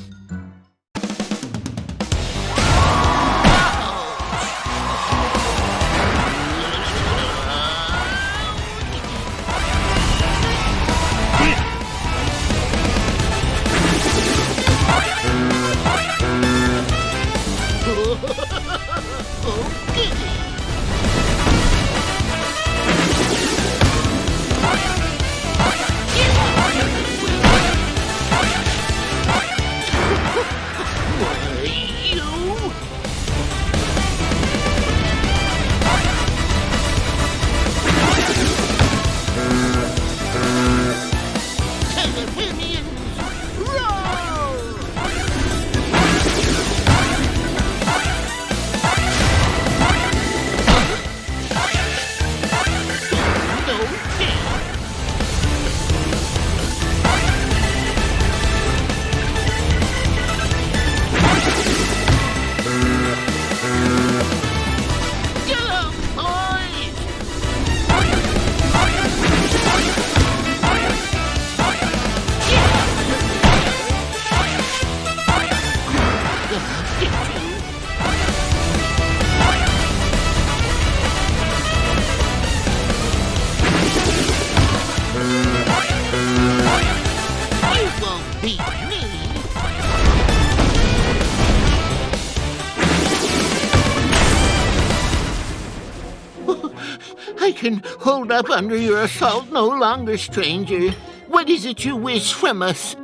I can hold up under your assault no longer, stranger. What is it you wish from us?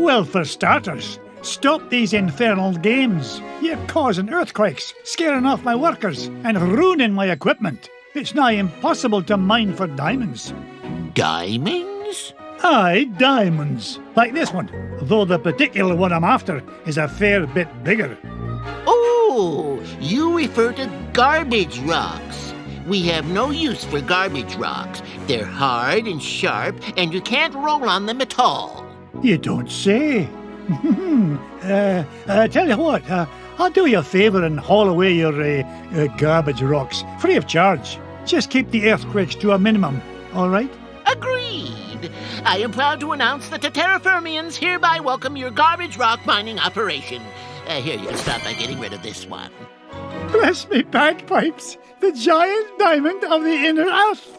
Well, for starters, stop these infernal games. You're causing earthquakes, scaring off my workers, and ruining my equipment. It's nigh impossible to mine for diamonds. Diamonds? Aye, diamonds. Like this one, though the particular one I'm after is a fair bit bigger. Oh, you refer to garbage rocks. We have no use for garbage rocks. They're hard and sharp, and you can't roll on them at all. You don't say. Tell you what, I'll do you a favour and haul away your garbage rocks, free of charge. Just keep the earthquakes to a minimum, all right? Agreed. I am proud to announce that the Terrafermians hereby welcome your garbage rock mining operation. Here, you can start by getting rid of this one. Bless me bagpipes, the giant diamond of the inner earth.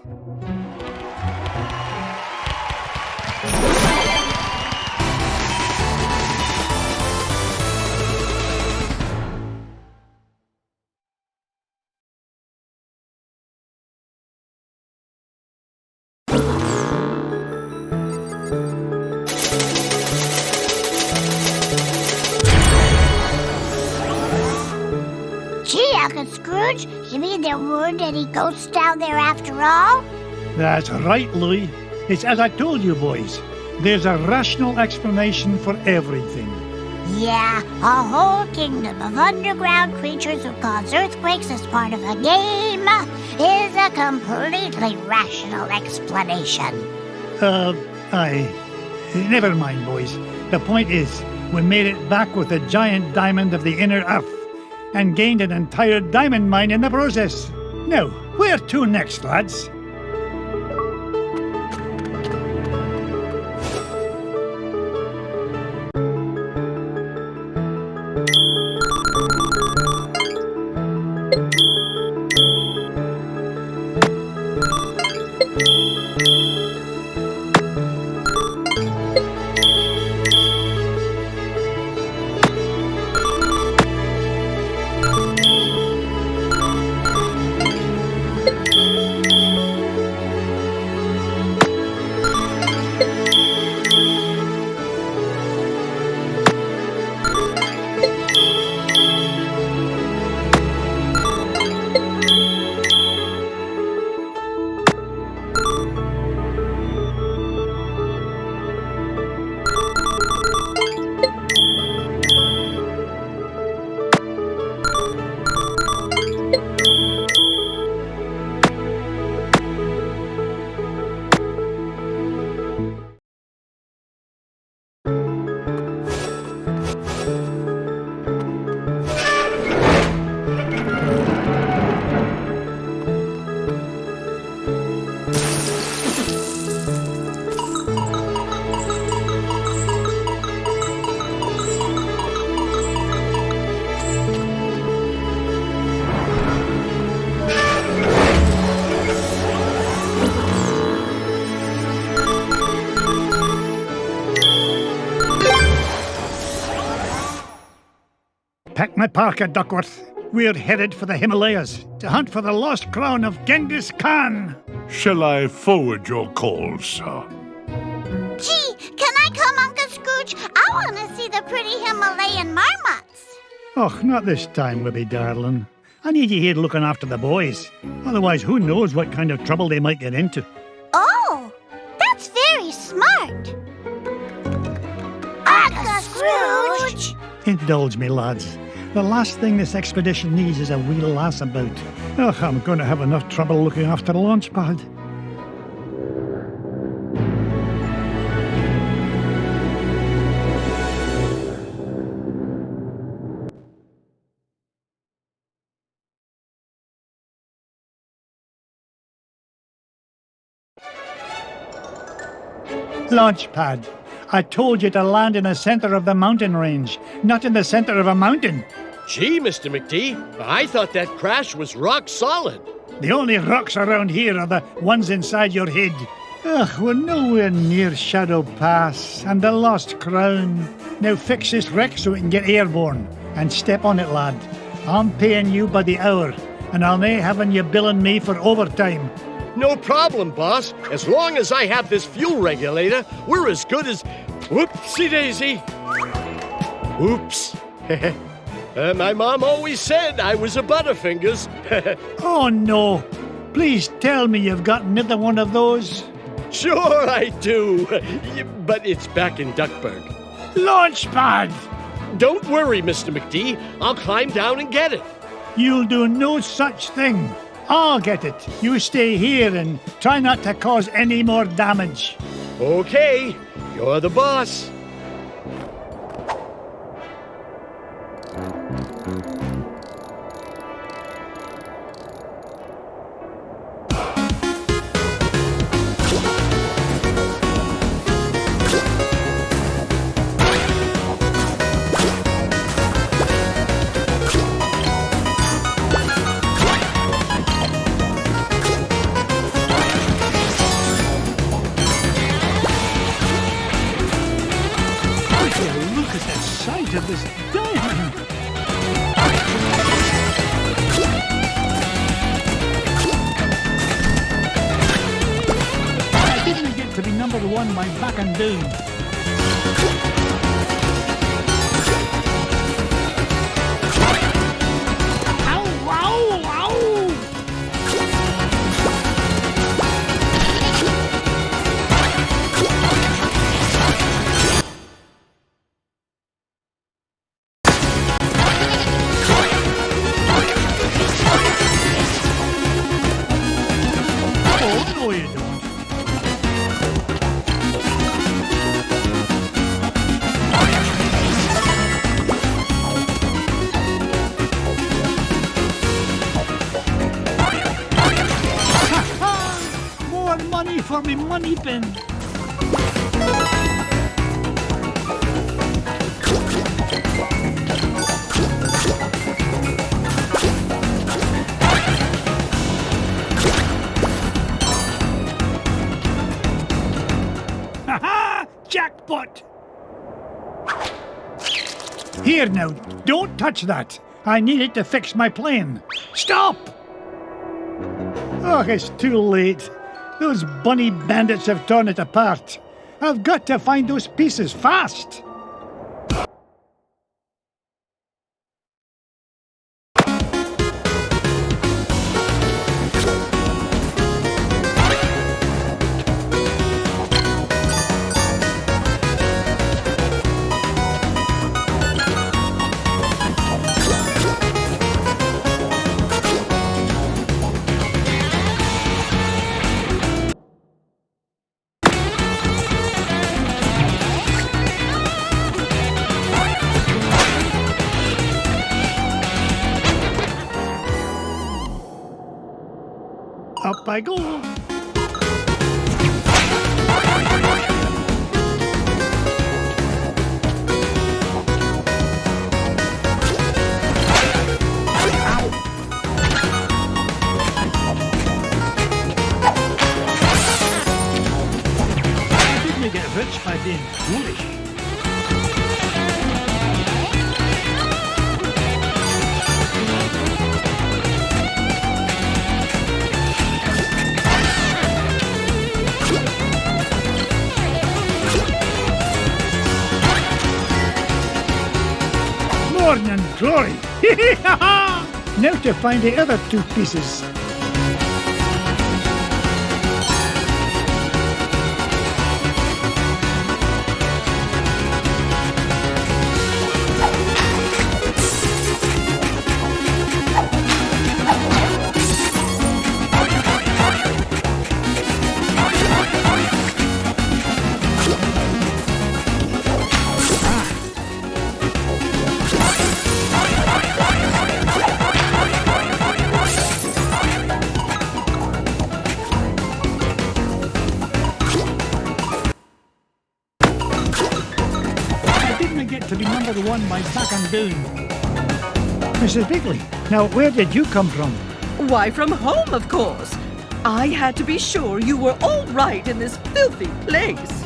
Uncle Scrooge, you mean there weren't any ghosts down there after all? That's right, Louis. It's as I told you, boys. There's a rational explanation for everything. Yeah, a whole kingdom of underground creatures who cause earthquakes as part of a game is a completely rational explanation. Aye. Never mind, boys. The point is, we made it back with the giant diamond of the inner earth and gained an entire diamond mine in the process. Now, where to next, lads? pack my parka, Duckworth. We're headed for the Himalayas to hunt for the lost crown of Genghis Khan. Shall I forward your call, sir? Gee, can I come, Uncle Scrooge? I want to see the pretty Himalayan marmots. Oh, not this time, Wibby darling. I need you here looking after the boys. Otherwise, who knows what kind of trouble they might get into. Oh, that's very smart. Uncle Scrooge! Indulge me, lads. The last thing this expedition needs is a wee lass about. Oh, I'm going to have enough trouble looking after a launch pad. Launch pad. I told you to land in the center of the mountain range, not in the center of a mountain. Gee, Mr. McD, I thought that crash was rock solid. The only rocks around here are the ones inside your head. Ugh, we're nowhere near Shadow Pass and the Lost Crown. Now fix this wreck so we can get airborne. And step on it, lad. I'm paying you by the hour, and I'll nae having you billing me for overtime. No problem, boss. As long as I have this fuel regulator, we're as good as... Whoopsie-daisy. Oops. My mom always said I was a Butterfingers. Oh, no. Please tell me you've got another one of those. Sure I do. But it's back in Duckburg. Launchpad! Don't worry, Mr. McD. I'll climb down and get it. You'll do no such thing. I'll get it. You stay here and try not to cause any more damage. Okay, you're the boss. Of this diamond. I didn't get to be number one by backing down. Ow, ow, ow! For me money bin. Ha-ha! Jackpot! Here now, don't touch that. I need it to fix my plane. Stop! Oh, it's too late. Those bunny bandits have torn it apart. I've got to find those pieces fast. Up I go. Didn't get rich by being foolish. glory. Now to find the other two pieces. To be number one by back and down. Mrs. Bigley, now where did you come from? Why, from home, of course. I had to be sure you were all right in this filthy place.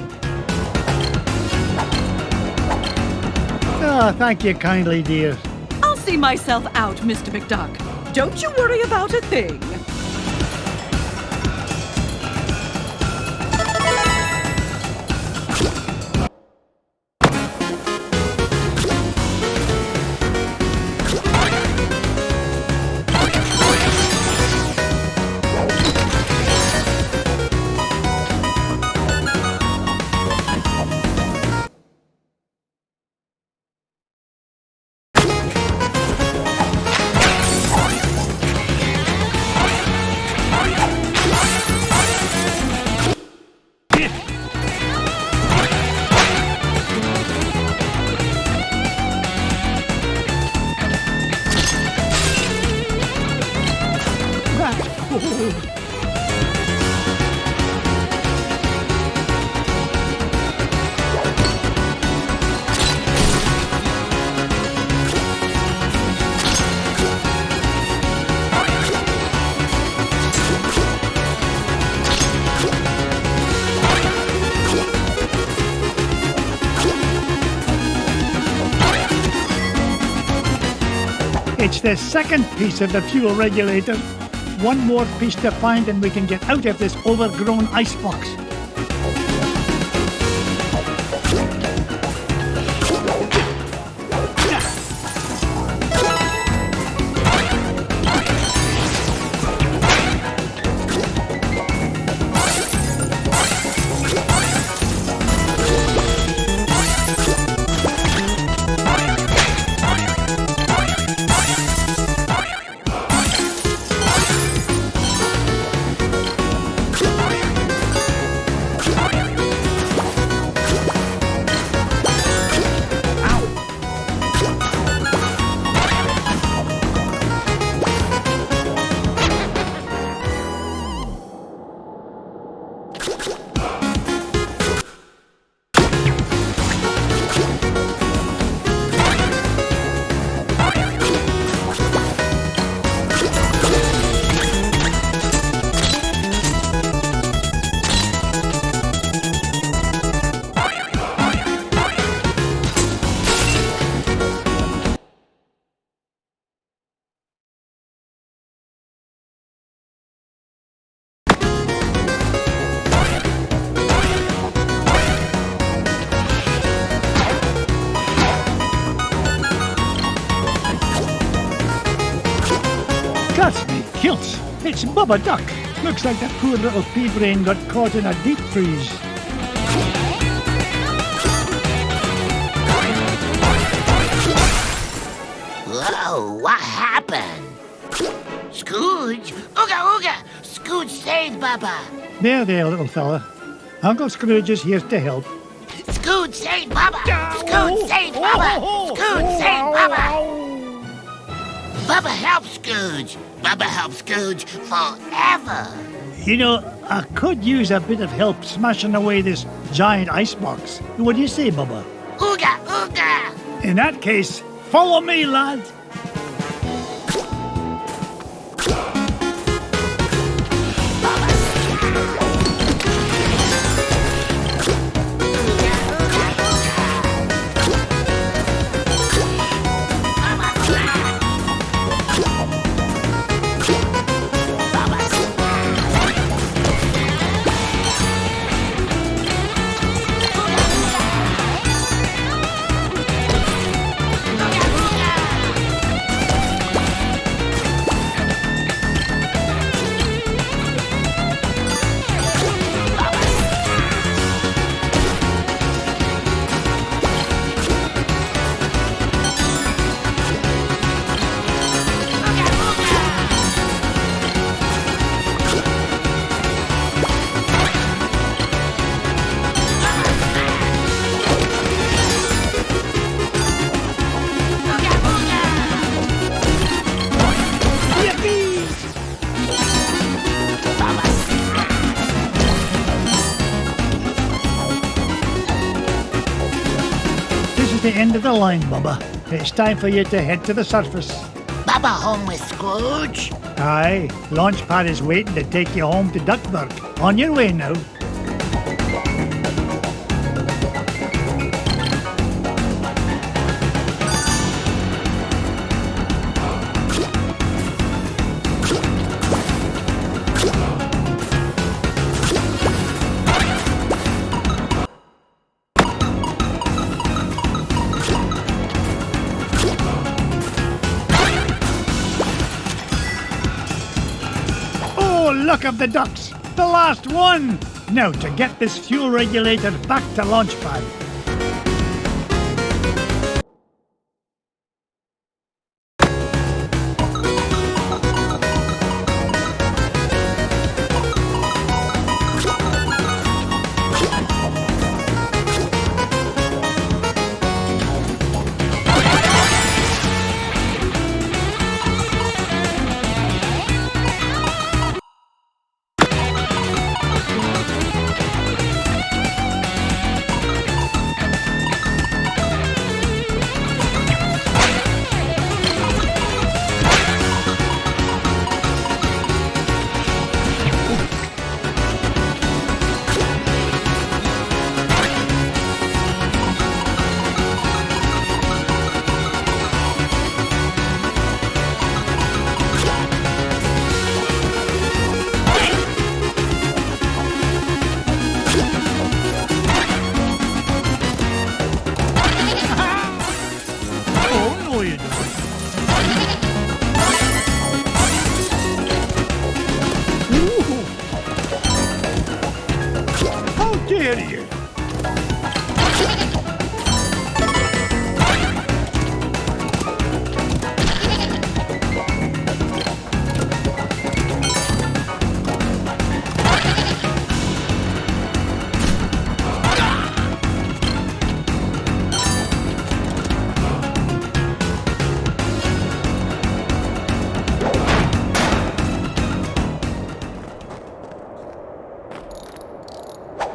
Ah, thank you kindly, dear. I'll see myself out, Mr. McDuck. Don't you worry about a thing. It's the second piece of the fuel regulator. One more piece to find and we can get out of this overgrown icebox. That's me kilts. It's Bubba Duck. Looks like that poor little pea brain got caught in a deep freeze. Whoa, what happened? Scrooge? Ooga ooga! Scrooge saved Bubba! There, little fella. Uncle Scrooge is here to help. Scrooge saved Bubba! Scrooge saved Bubba! Scrooge saved Bubba! Bubba helps Scrooge! Bubba helps Scrooge forever! You know, I could use a bit of help smashing away this giant icebox. What do you say, Bubba? Ooga ooga! In that case, follow me, lad. the end of the line, Bubba. It's time for you to head to the surface. Bubba home with Scrooge? Aye, Launchpad is waiting to take you home to Duckburg. On your way now. Look of the ducks! The last one! Now to get this fuel regulator back to Launchpad.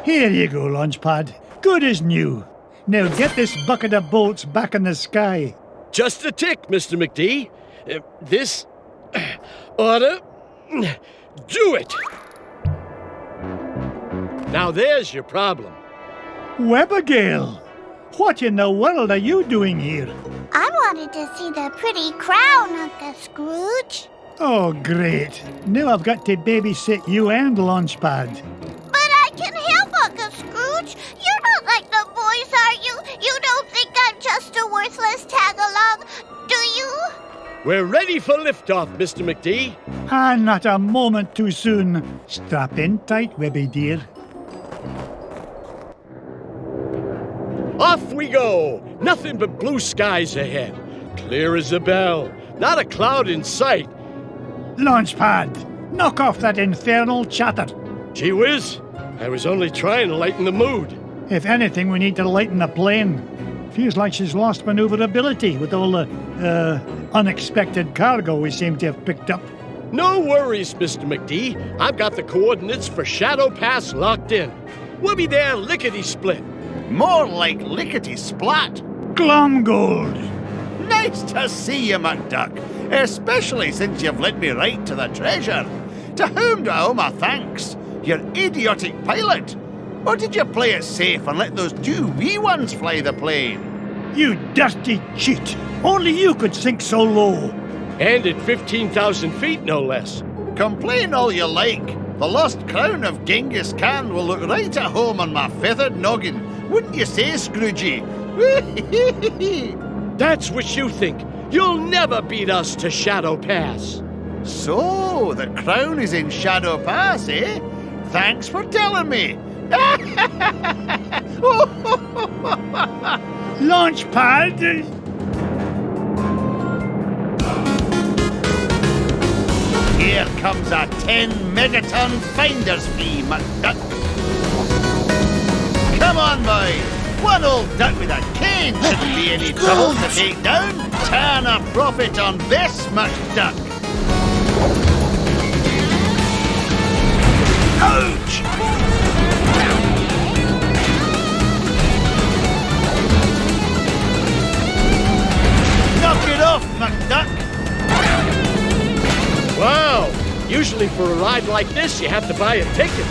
Here you go, Launchpad. Good as new. Now get this bucket of bolts back in the sky. Just a tick, Mr. McD. This oughta do it. Now there's your problem. Webigail, what in the world are you doing here? I wanted to see the pretty crown, Uncle Scrooge. Oh, great. Now I've got to babysit you and Launchpad. But I can help, Uncle Scrooge. You're not like the boys, are you? You don't think I'm just a worthless tag-along, do you? We're ready for liftoff, Mr. McD. Ah, not a moment too soon. Strap in tight, Webby dear. Off we go! Nothing but blue skies ahead. Clear as a bell. Not a cloud in sight. Launchpad, knock off that infernal chatter. Gee whiz, I was only trying to lighten the mood. If anything, we need to lighten the plane. Feels like she's lost maneuverability with all the, unexpected cargo we seem to have picked up. No worries, Mr. McD. I've got the coordinates for Shadow Pass locked in. We'll be there lickety-split. More like lickety-splat. Glomgold! Nice to see you, McDuck, especially since you've led me right to the treasure. To whom do I owe my thanks? Your idiotic pilot? Or did you play it safe and let those two wee ones fly the plane? You dirty cheat! Only you could sink so low! And at 15,000 feet, no less. Complain all you like. The lost crown of Genghis Khan will look right at home on my feathered noggin. Wouldn't you say, Scroogey? That's what you think. You'll never beat us to Shadow Pass. So, the crown is in Shadow Pass, eh? Thanks for telling me. Launchpad! Here comes a 10 megaton finder's fee, McDuck. Come on, boy. One old duck with a cane shouldn't be any trouble to take down. Turn a profit on this, McDuck. Ouch! McDuck. Wow! Usually for a ride like this, you have to buy a ticket.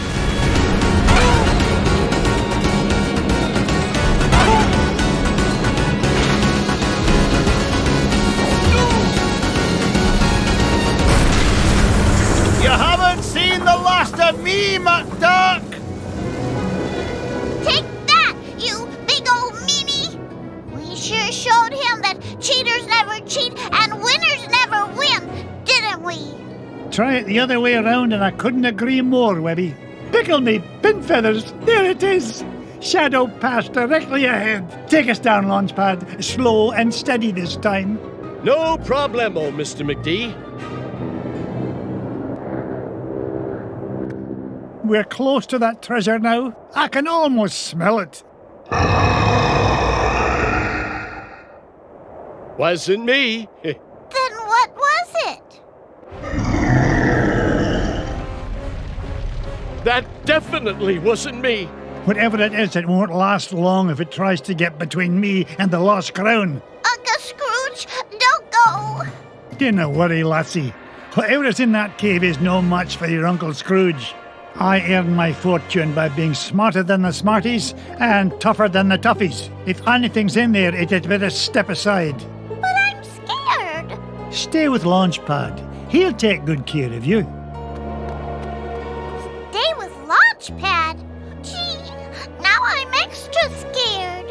You haven't seen the last of me, McDuck. Take that, you big old meanie! We sure showed him that cheaters never cheat and winners never win, didn't we? Try it the other way around and I couldn't agree more, Webby. Pickle me, pin feathers, there it is. Shadow pass directly ahead. Take us down, Launchpad. Slow and steady this time. No problemo, Mr. McD. We're close to that treasure now. I can almost smell it. Wasn't me. Then what was it? That definitely wasn't me. Whatever it is, it won't last long if it tries to get between me and the lost crown. Uncle Scrooge, don't go! Dinna worry, lassie. Whatever is in that cave is no match for your Uncle Scrooge. I earn my fortune by being smarter than the smarties and tougher than the toughies. If anything's in there, it had better step aside. But I'm scared. Stay with Launchpad. He'll take good care of you. Stay with Launchpad? Gee, now I'm extra scared.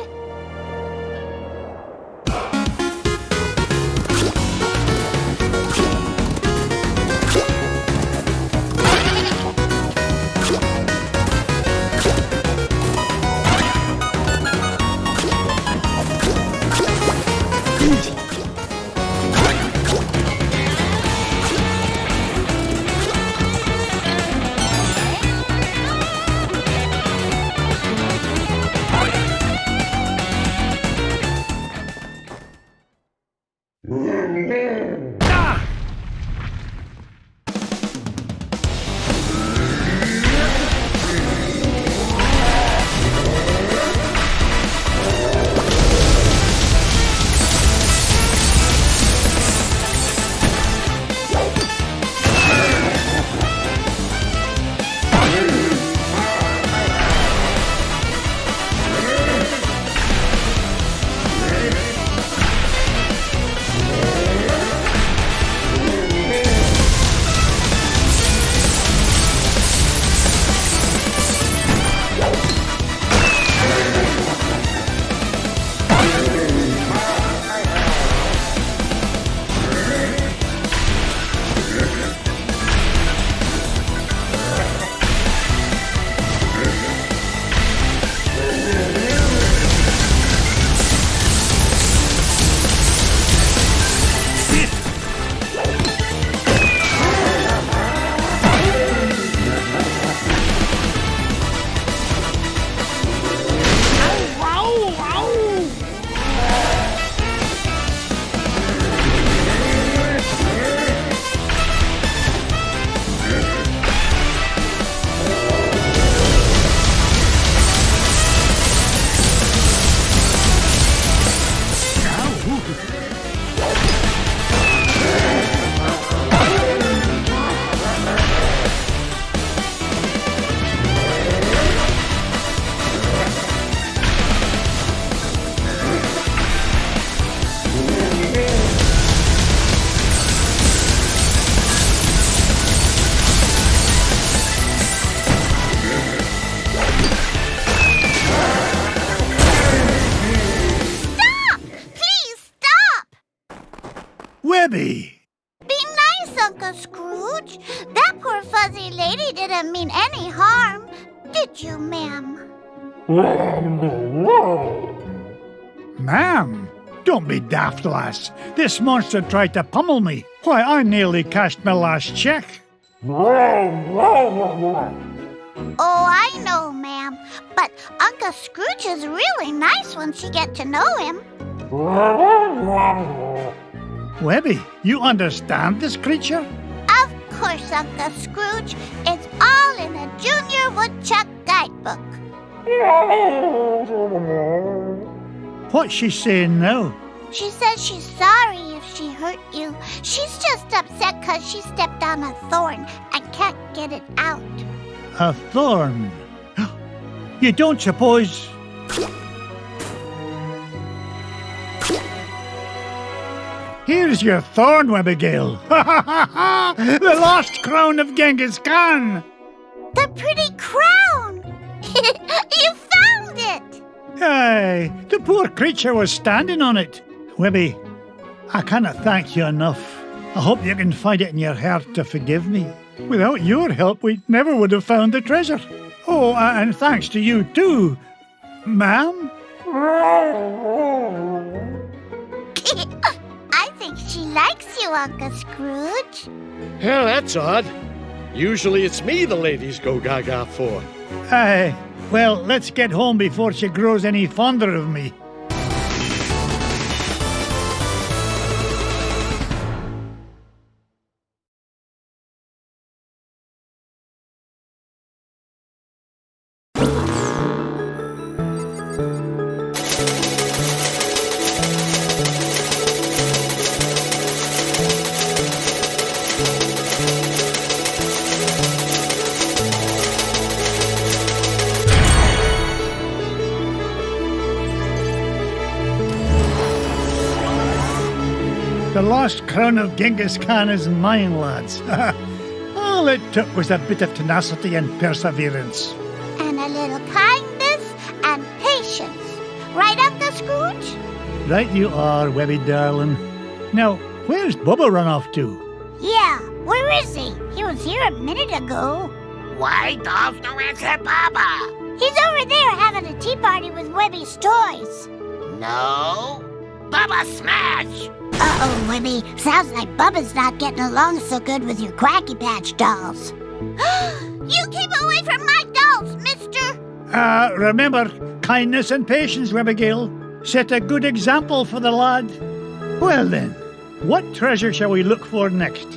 Webby! Be nice, Uncle Scrooge. That poor fuzzy lady didn't mean any harm. Did you, ma'am? Ma'am? Don't be daft, lass. This monster tried to pummel me. Why, I nearly cashed my last check. Oh, I know, ma'am. But Uncle Scrooge is really nice once you get to know him. Webby, you understand this creature? Of course, Uncle Scrooge. It's all in the Junior Woodchuck Guidebook. What's she saying now? She says she's sorry if she hurt you. She's just upset because she stepped on a thorn and can't get it out. A thorn? You don't suppose... Here's your thorn, Abigail. The lost crown of Genghis Khan. The pretty crown! You found it! Aye, the poor creature was standing on it. Webby, I cannot thank you enough. I hope you can find it in your heart to forgive me. Without your help, we never would have found the treasure. Oh, and thanks to you too, ma'am. I think she likes you, Uncle Scrooge. Well, that's odd. Usually it's me the ladies go gaga for. Aye, well, let's get home before she grows any fonder of me. The lost crown of Genghis Khan is mine, lads. All it took was a bit of tenacity and perseverance. And a little kindness and patience. Right, Uncle Scrooge? Right you are, Webby darling. Now, where's Bubba run off to? Yeah, where is he? He was here a minute ago. Why does no answer Baba? He's over there having a tea party with Webby's toys. No. Baba smash! Uh-oh, Webby. Sounds like Bubba's not getting along so good with your Quacky Patch dolls. You keep away from my dolls, mister! Remember, kindness and patience, Webigail. Set a good example for the lad. Well then, what treasure shall we look for next?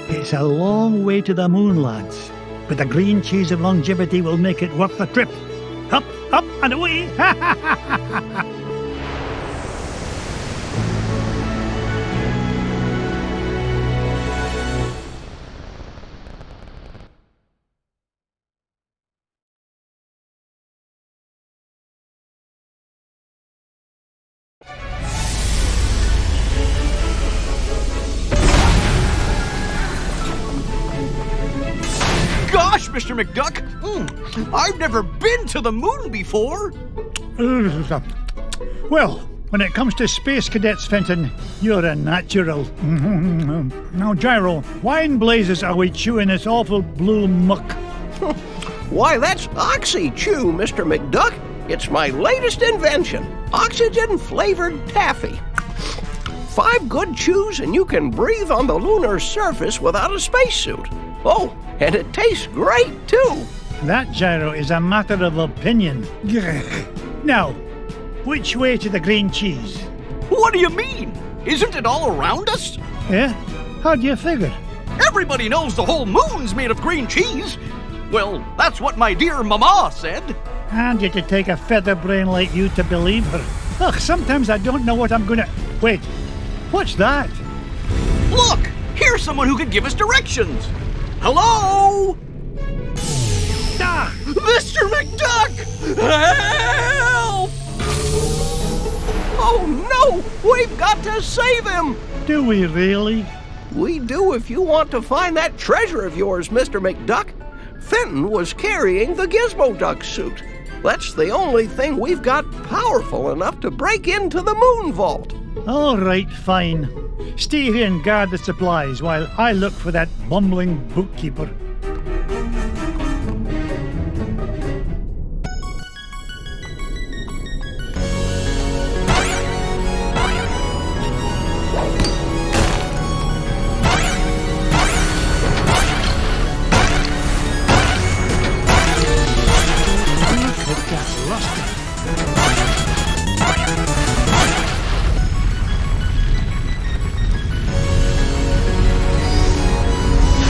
It's a long way to the moon, lads, but the green cheese of longevity will make it worth the trip. Up, up, and away! Gosh, Mr. McDuck! I've never been to the moon before! Well, when it comes to space cadets, Fenton, you're a natural. Now, Gyro, why in blazes are we chewing this awful blue muck? Why, that's Oxy Chew, Mr. McDuck. It's my latest invention, oxygen-flavored taffy. 5 good chews and you can breathe on the lunar surface without a spacesuit. Oh, and it tastes great, too. That, Gyro, is a matter of opinion. Now, which way to the green cheese? What do you mean? Isn't it all around us? Yeah? How do you figure? Everybody knows the whole moon's made of green cheese. Well, that's what my dear mama said. And yet it take a feather brain like you to believe her. Ugh, sometimes I don't know what I'm gonna... Wait, what's that? Look! Here's someone who can give us directions! Hello? Ah! Mr. McDuck! Help! Oh no! We've got to save him! Do we really? We do if you want to find that treasure of yours, Mr. McDuck. Fenton was carrying the Gizmo Duck suit. That's the only thing we've got powerful enough to break into the moon vault. All right, fine. Stay here and guard the supplies while I look for that bumbling bookkeeper.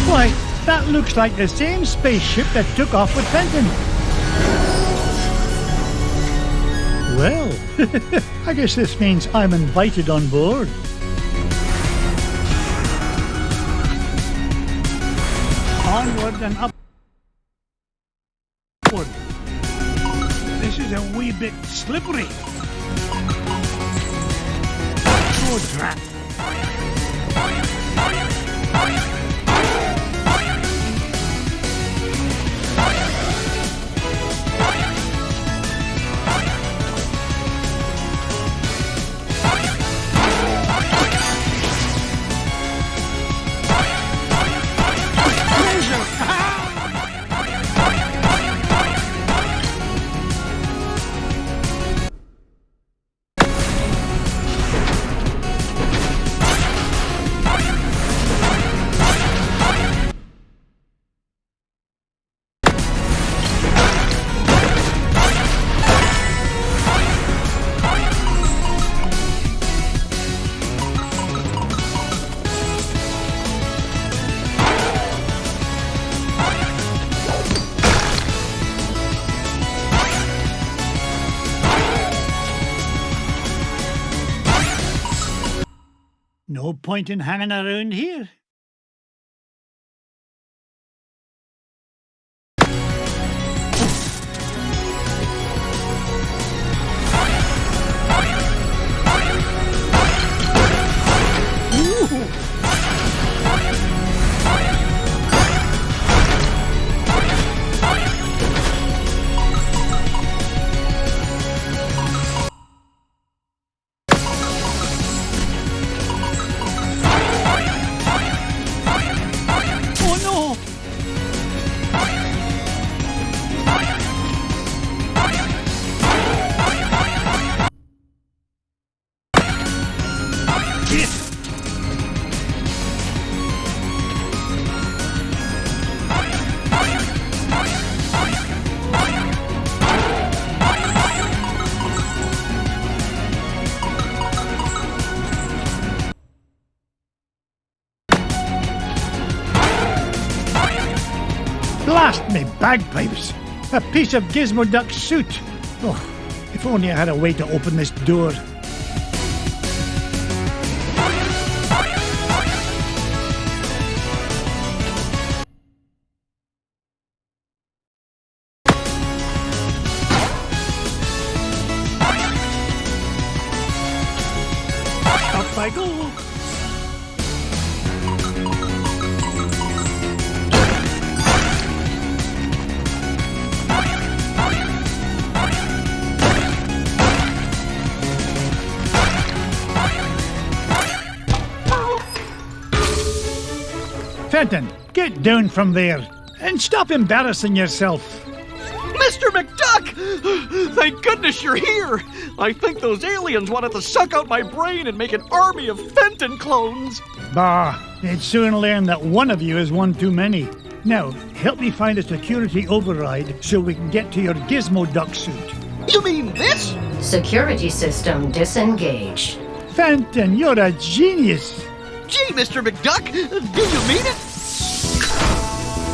Why, that looks like the same spaceship that took off with Fenton. Well, I guess this means I'm invited on board. Onward and upward. This is a wee bit slippery. Oh, drat. No point in hanging around here. Blast me bagpipes! A piece of Gizmo Duck suit! Oh, if only I had a way to open this door. Up I go! Fenton, get down from there and stop embarrassing yourself. Mr. McDuck! Thank goodness you're here! I think those aliens wanted to suck out my brain and make an army of Fenton clones. Bah, they'd soon learn that one of you is one too many. Now, help me find a security override so we can get to your Gizmo Duck suit. You mean this? Security system disengaged. Fenton, you're a genius. Gee, Mr. McDuck, do you mean it?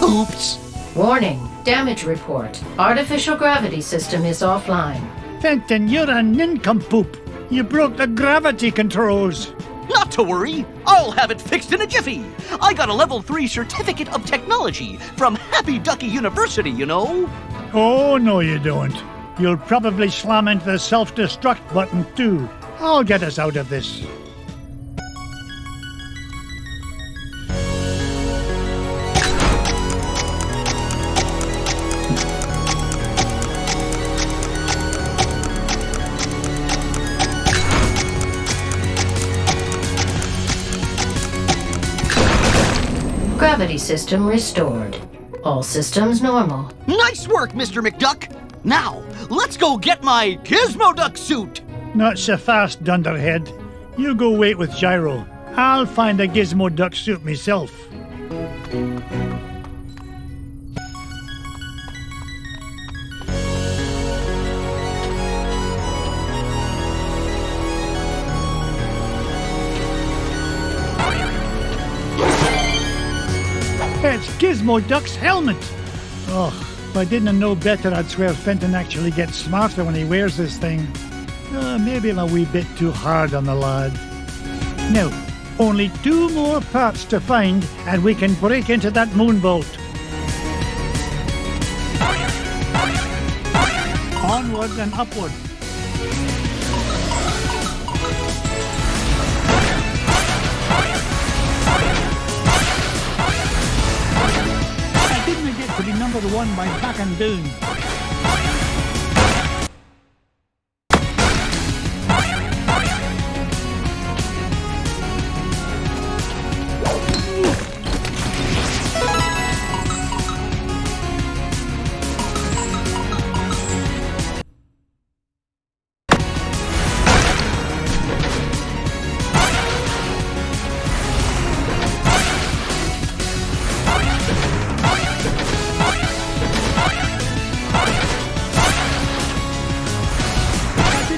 Oops. Warning, damage report. Artificial gravity system is offline. Fenton, you're a nincompoop. You broke the gravity controls. Not to worry, I'll have it fixed in a jiffy. I got a level 3 certificate of technology from Happy Ducky University, you know. Oh, no you don't. You'll probably slam into the self-destruct button too. I'll get us out of this. Gravity system restored. All systems normal. Nice work, Mr. McDuck. Now, let's go get my Gizmo Duck suit. Not so fast, Dunderhead. You go wait with Gyro. I'll find a Gizmo Duck suit myself. It's Gizmo Duck's helmet! Oh, if I didn't know better, I'd swear Fenton actually gets smarter when he wears this thing. Maybe I'm a wee bit too hard on the lad. Now, only 2 more parts to find, and we can break into that moon vault. Onward and upward. To be number 1 by backing down.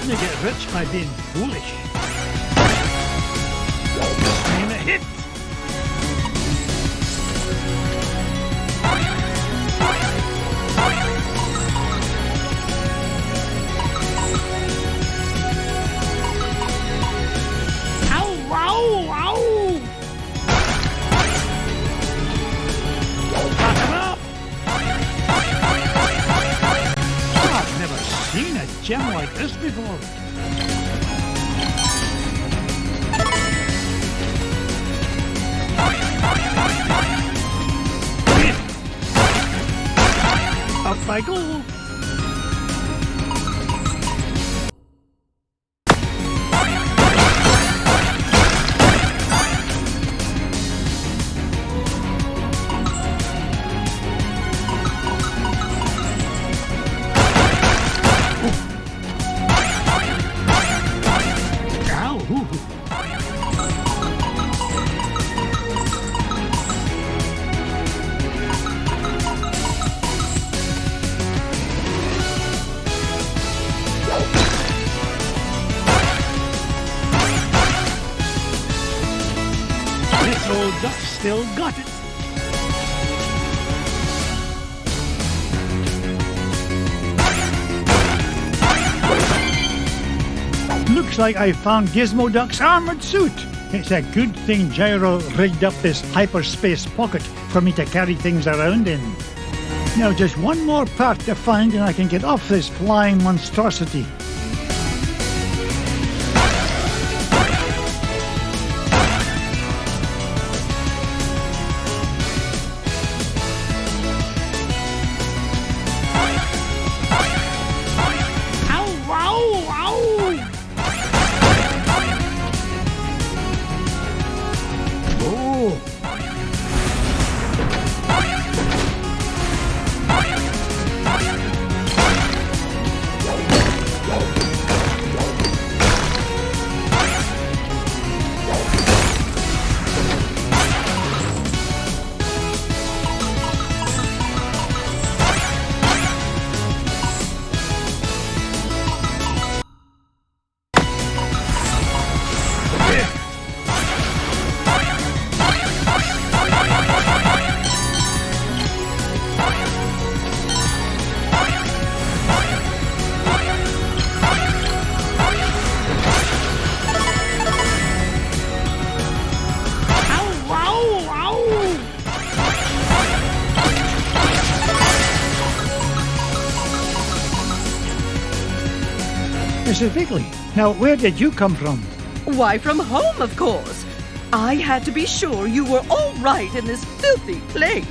Get rich by being foolish. And a hit! Ow! Ow! Ow! Back it up! I've never seen a gem like this before. Up I go. Old Duck still got it. Looks like I found Gizmo Duck's armored suit. It's a good thing Gyro rigged up this hyperspace pocket for me to carry things around in. Now just one more part to find and I can get off this flying monstrosity. Mrs. Bigley, now where did you come from? Why, from home, of course. I had to be sure you were all right in this filthy place.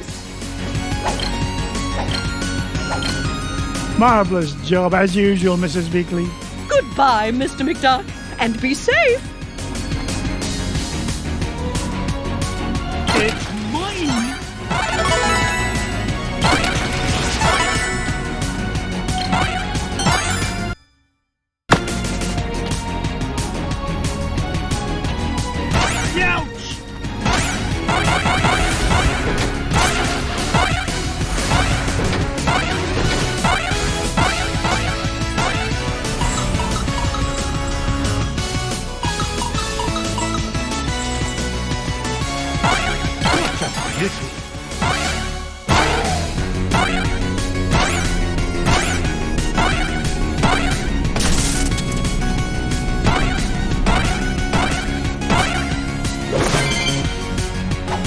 Marvelous job as usual, Mrs. Bigley. Goodbye, Mr. McDuck, and be safe. It's mine! Ouch!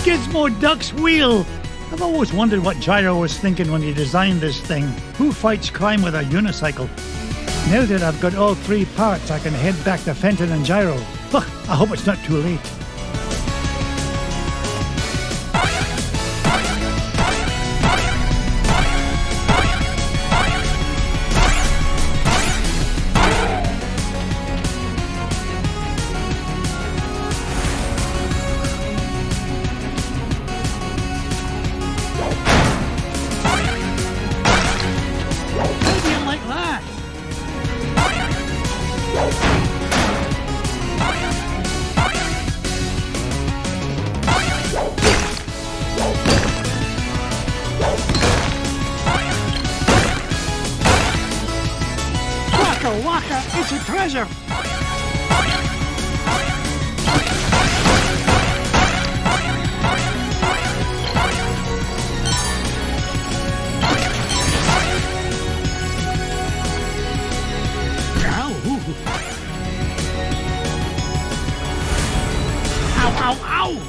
Gizmo Duck's wheel! I've always wondered what Gyro was thinking when he designed this thing. Who fights crime with a unicycle? Now that I've got all three parts, I can head back to Fenton and Gyro. I hope it's not too late. Waka, it's a treasure! Ow, ow, ow!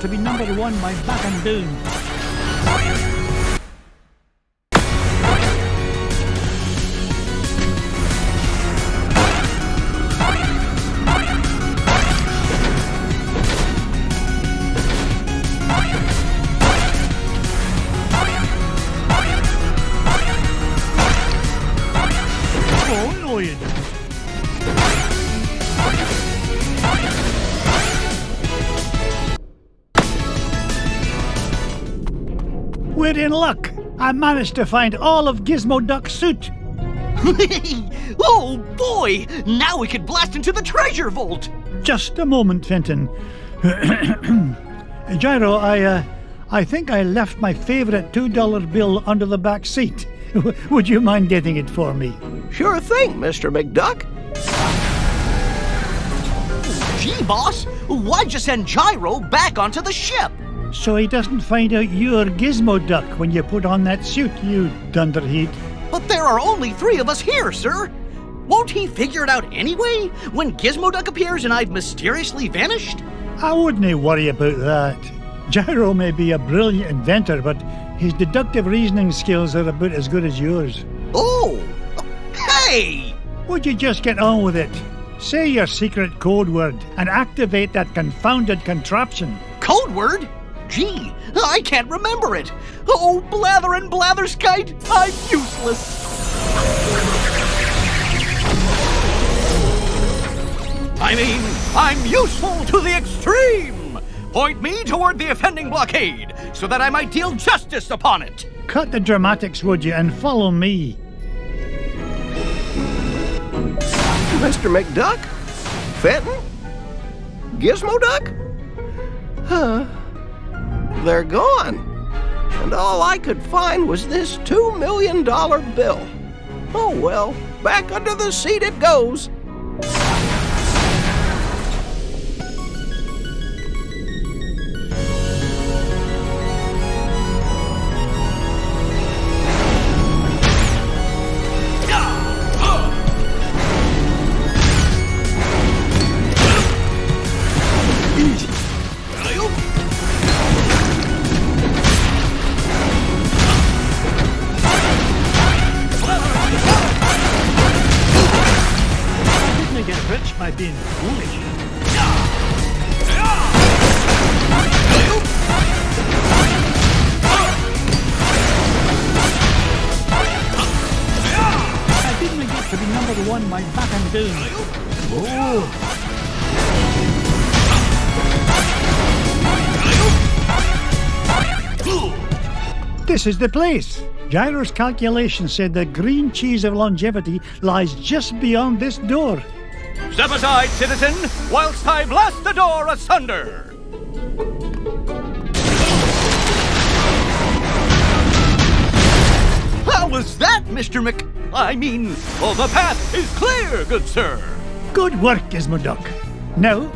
To be number one by back and doom. Oh, no, you don't. We're in luck. I managed to find all of Gizmo Duck's suit. Oh boy! Now we could blast into the treasure vault! Just a moment, Fenton. Gyro, I think I left my favorite $2 bill under the back seat. Would you mind getting it for me? Sure thing, Mr. McDuck. Gee, boss, why'd you send Gyro back onto the ship? So he doesn't find out you're Gizmo Duck when you put on that suit, you dunderhead. But there are only 3 of us here, sir. Won't he figure it out anyway, when Gizmo Duck appears and I've mysteriously vanished? I wouldn't worry about that. Gyro may be a brilliant inventor, but his deductive reasoning skills are about as good as yours. Oh! Hey! Would you just get on with it? Say your secret code word and activate that confounded contraption. Code word? Gee, I can't remember it. Oh, blather and blatherskite, I'm useless. I mean, I'm useful to the extreme. Point me toward the offending blockade so that I might deal justice upon it. Cut the dramatics, would you, and follow me. Mr. McDuck? Fenton? Gizmo Duck? Huh. They're gone. And all I could find was this $2 million bill. Oh well, back under the seat it goes. By being foolish. I didn't get to be number one by backing down. Oh. This is the place. Gyro's calculation said the green cheese of longevity lies just beyond this door. Step aside, citizen, whilst I blast the door asunder! How was that, Mr. the path is clear, good sir! Good work, Gizmo Duck. Now...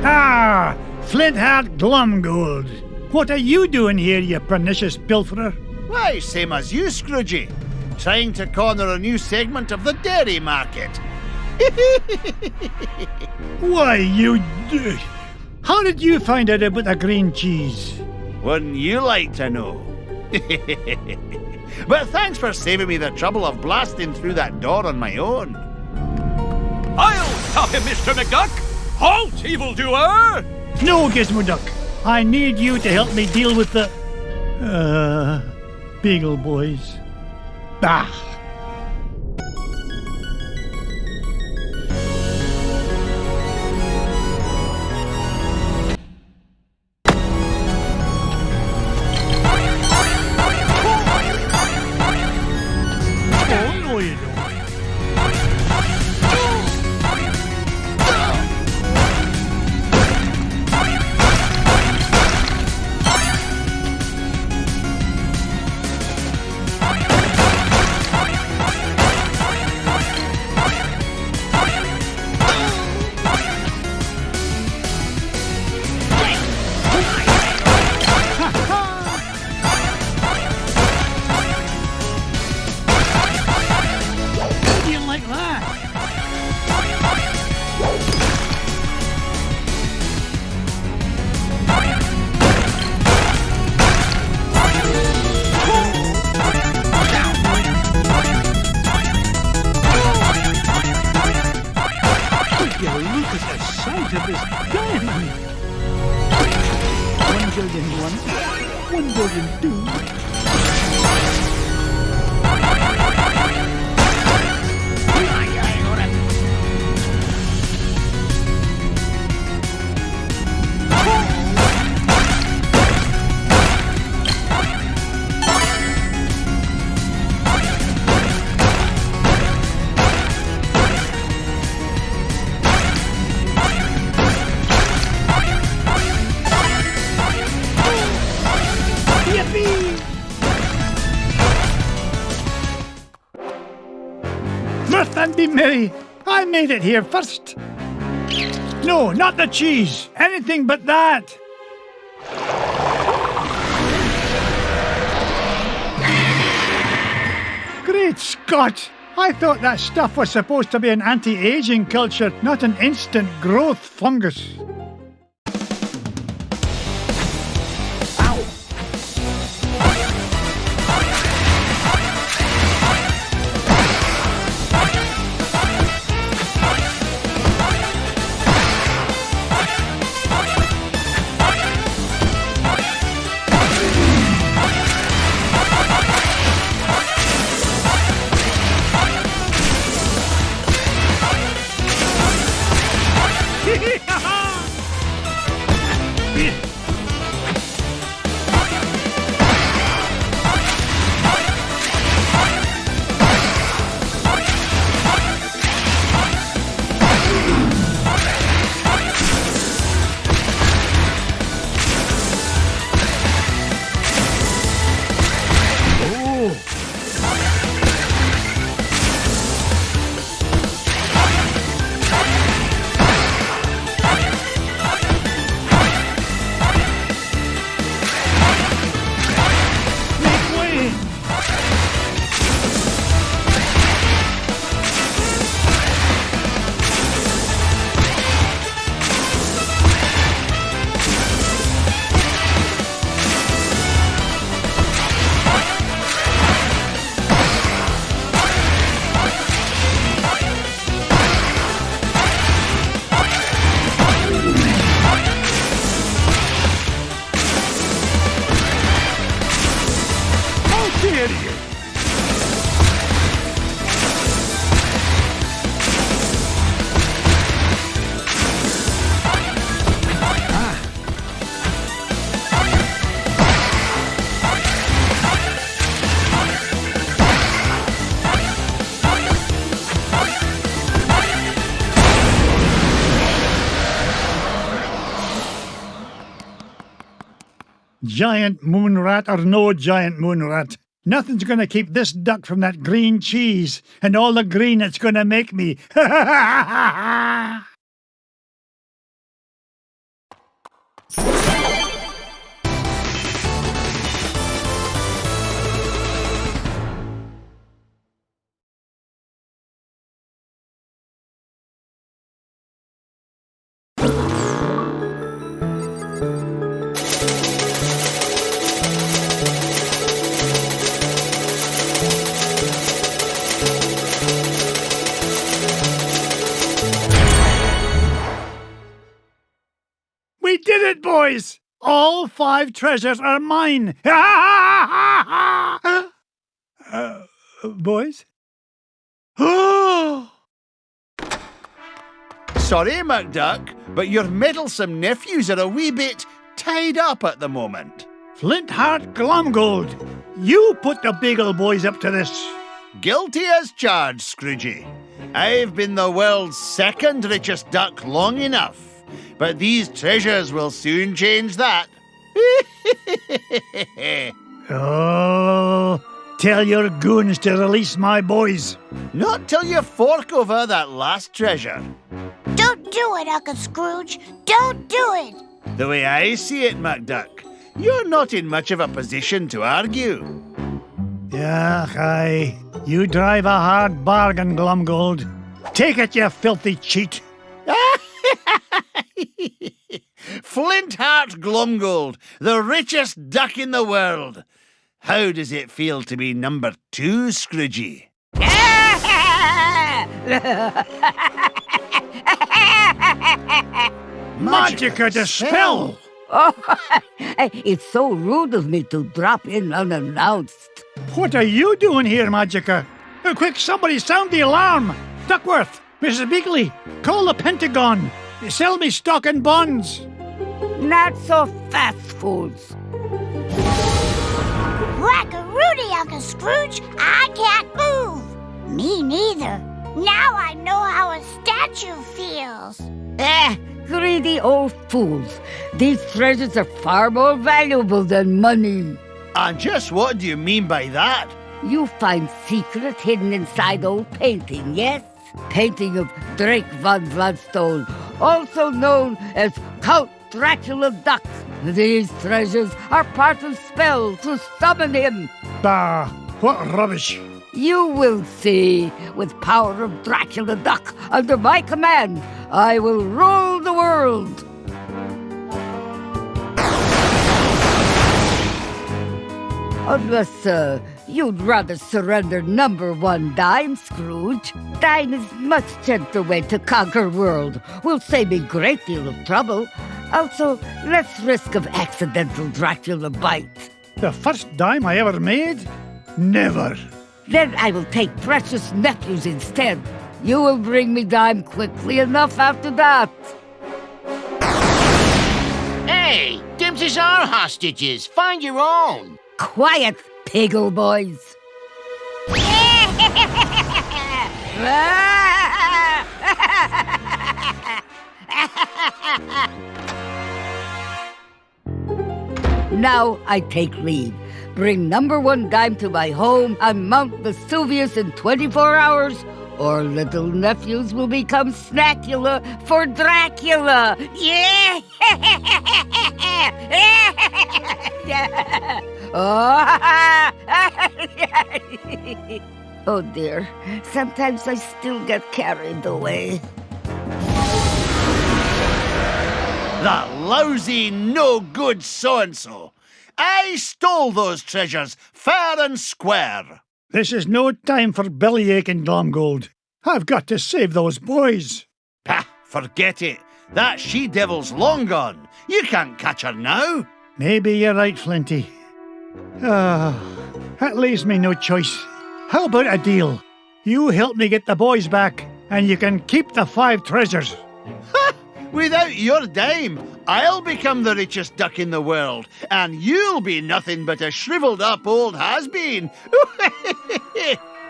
Ah! Flint-Heart Glumgold! What are you doing here, you pernicious pilferer? Why, same as you, Scroogey. Trying to corner a new segment of the dairy market. Why, you... How did you find out about the green cheese? Wouldn't you like to know? But thanks for saving me the trouble of blasting through that door on my own. I'll stop him, Mr. McDuck! Halt, evildoer! No, Gizmo Duck. I need you to help me deal with the... Beagle Boys. Bah! Oh, no you don't. And be merry. I made it here first. No, not the cheese. Anything but that. Great Scott! I thought that stuff was supposed to be an anti-aging culture, not an instant growth fungus. Giant moon rat or no giant moon rat, nothing's going to keep this duck from that green cheese and all the green it's going to make me. We did it, boys! All 5 treasures are mine! Boys? Sorry, McDuck, but your meddlesome nephews are a wee bit tied up at the moment. Flintheart Glomgold, you put the Beagle boys up to this. Guilty as charged, Scroogey. I've been the world's 2nd richest duck long enough. But these treasures will soon change that. Oh, tell your goons to release my boys. Not till you fork over that last treasure. Don't do it, Uncle Scrooge. Don't do it. The way I see it, McDuck, you're not in much of a position to argue. Yeah, aye. You drive a hard bargain, Glomgold. Take it, you filthy cheat. Flintheart Glomgold, the richest duck in the world. How does it feel to be number 2, Scroogey? Magica dispel! Oh, it's so rude of me to drop in unannounced. What are you doing here, Magica? Quick, somebody sound the alarm! Duckworth, Mrs. Beakley, call the Pentagon. Sell me stock and bonds. Not so fast, fools. Whack-a-roody, Uncle Scrooge. I can't move. Me neither. Now I know how a statue feels. Greedy old fools. These treasures are far more valuable than money. And just what do you mean by that? You find secrets hidden inside old painting, yes? Painting of Drake von Vladstone, also known as Count Dracula Duck. These treasures are part of spell to summon him. Bah, what rubbish. You will see. With power of Dracula Duck under my command, I will rule the world. Unless, you'd rather surrender number 1 dime, Scrooge. Dime is much gentler way to conquer world. Will save me great deal of trouble. Also, less risk of accidental Dracula bite. The first dime I ever made? Never. Then I will take precious nephews instead. You will bring me dime quickly enough after that. Hey, Dimses are hostages. Find your own. Quiet, Piggle boys. Now I take leave. Bring number 1 dime to my home on Mount Vesuvius in 24 hours, or little nephews will become Snackula for Dracula. Yeah! Oh dear, sometimes I still get carried away. That lousy, no-good so-and-so. I stole those treasures fair and square. This is no time for bellyaching, Glomgold. I've got to save those boys. Pah, forget it. That she-devil's long gone. You can't catch her now. Maybe you're right, Flinty. That leaves me no choice. How about a deal? You help me get the boys back, and you can keep the 5 treasures. Ha! Without your dime, I'll become the richest duck in the world, and you'll be nothing but a shriveled-up old has-been.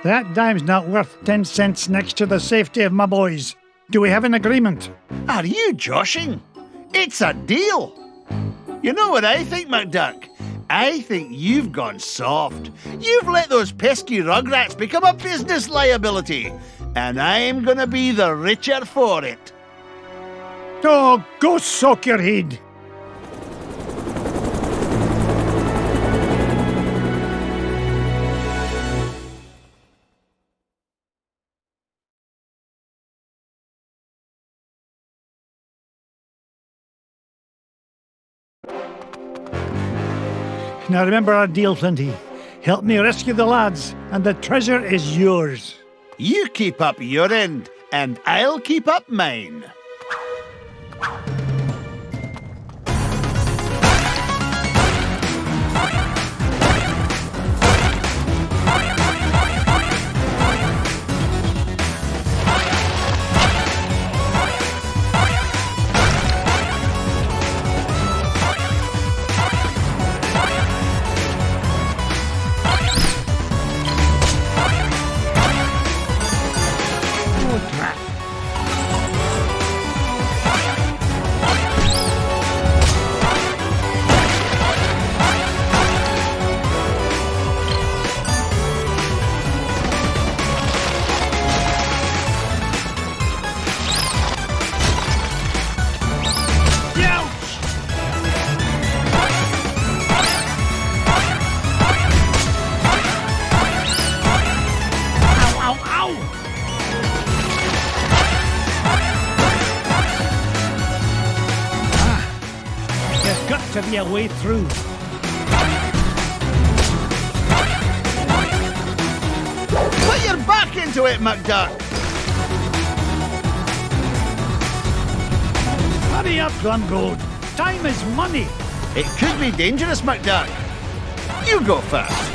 That dime's not worth 10 cents next to the safety of my boys. Do we have an agreement? Are you joshing? It's a deal. You know what I think, McDuck? I think you've gone soft. You've let those pesky rugrats become a business liability, and I'm gonna be the richer for it. Oh, go soak your head. Now remember our deal, Flinty. Help me rescue the lads, and the treasure is yours. You keep up your end, and I'll keep up mine. To be a way through. Put your back into it, McDuck! Hurry up, Glumgold. Time is money. It could be dangerous, McDuck. You go first.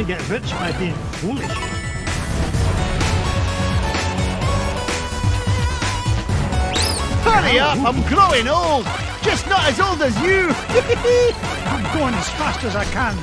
Get rich by being foolish. Hurry up, I'm growing old. Just not as old as you. I'm going as fast as I can.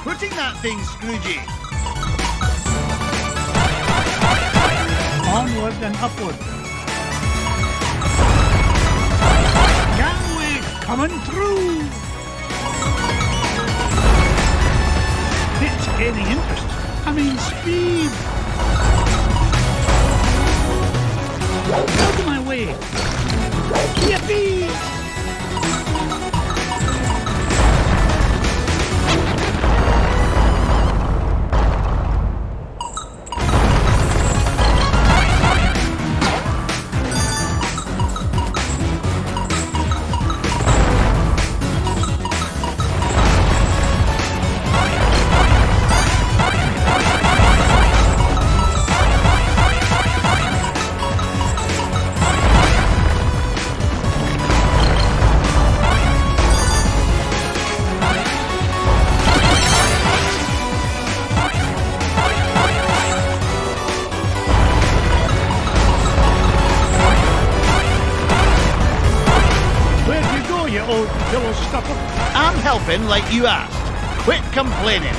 Putting that thing, Scroogey. Onward and upward. Gangway coming through. It's gaining interest. I mean speed. Out of my way. Yippee! I'm helping like you asked. Quit complaining.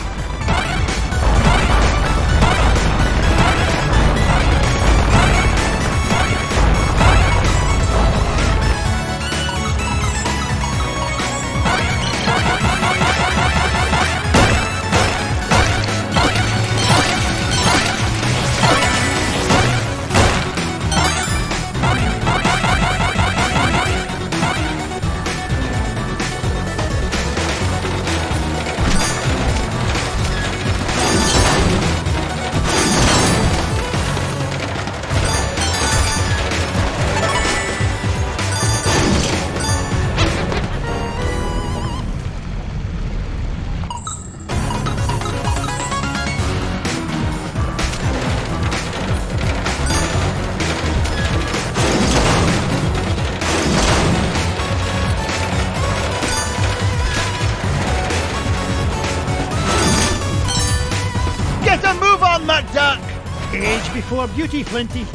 before beauty, Flinty.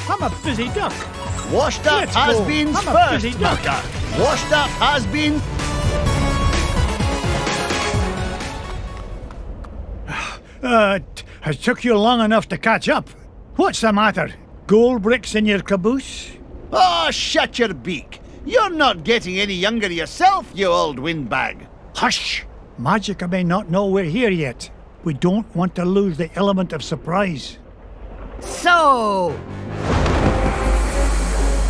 I'm a busy duck. Washed up has-beens first, Duck. Washed up has-beens. It took you long enough to catch up. What's the matter? Gold bricks in your caboose? Oh, shut your beak. You're not getting any younger yourself, you old windbag. Hush! Magica may not know we're here yet. We don't want to lose the element of surprise. So,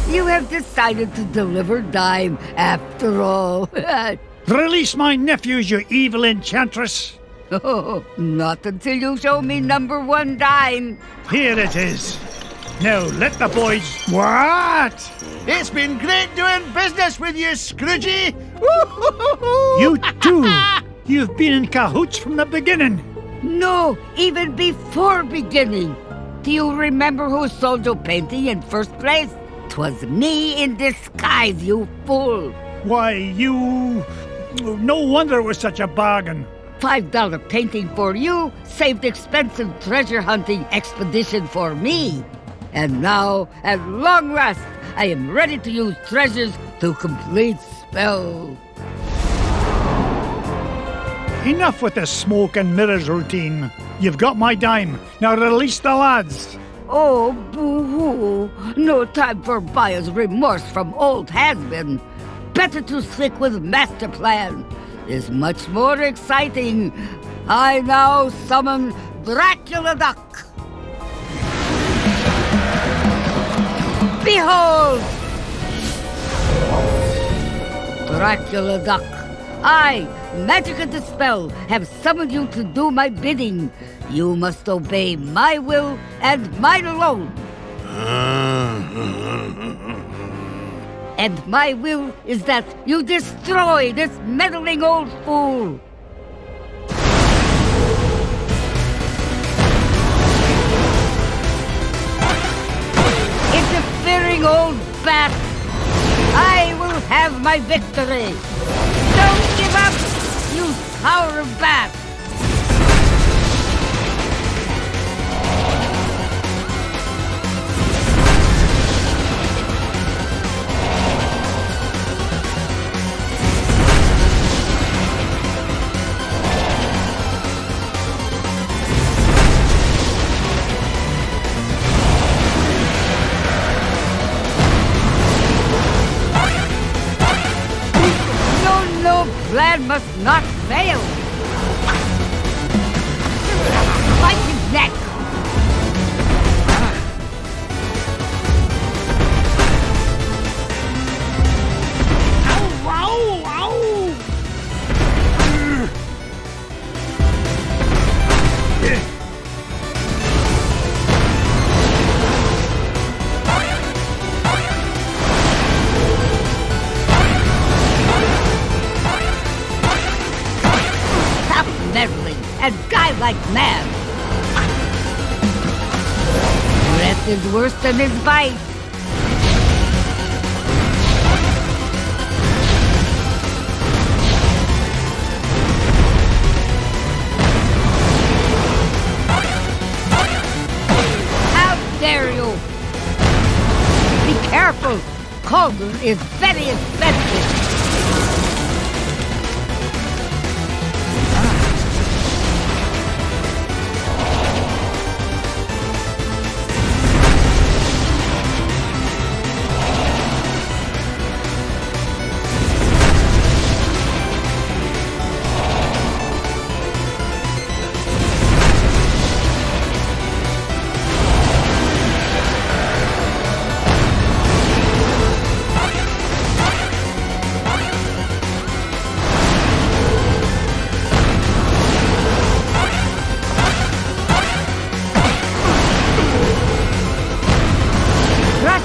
you have decided to deliver dime after all. Release my nephews, you evil enchantress! Oh, not until you show me number one dime. Here it is. Now let the boys... What? It's been great doing business with you, Scroogey! You too! You've been in cahoots from the beginning! No, even before beginning. Do you remember who sold your painting in first place? 'Twas me in disguise, you fool! Why, you... No wonder it was such a bargain. $5 painting for you saved expensive treasure hunting expedition for me. And now, at long last, I am ready to use treasures to complete spell. Enough with the smoke and mirrors routine. You've got my dime. Now release the lads. Oh, boo-hoo. No time for buyer's remorse from old has-been. Better to stick with master plan. Is much more exciting. I now summon Dracula Duck. Behold! Dracula Duck, I, Magica Dispel, have summoned you to do my bidding. You must obey my will and mine alone. And my will is that you destroy this meddling old fool. Interfering old bat, I will have my victory. Don't give up, you sour bat. Plan must not fail. Bite his neck. Ow, ow, ow. breath is worse than his bite. How dare you! Be careful! Cauldron is very expensive.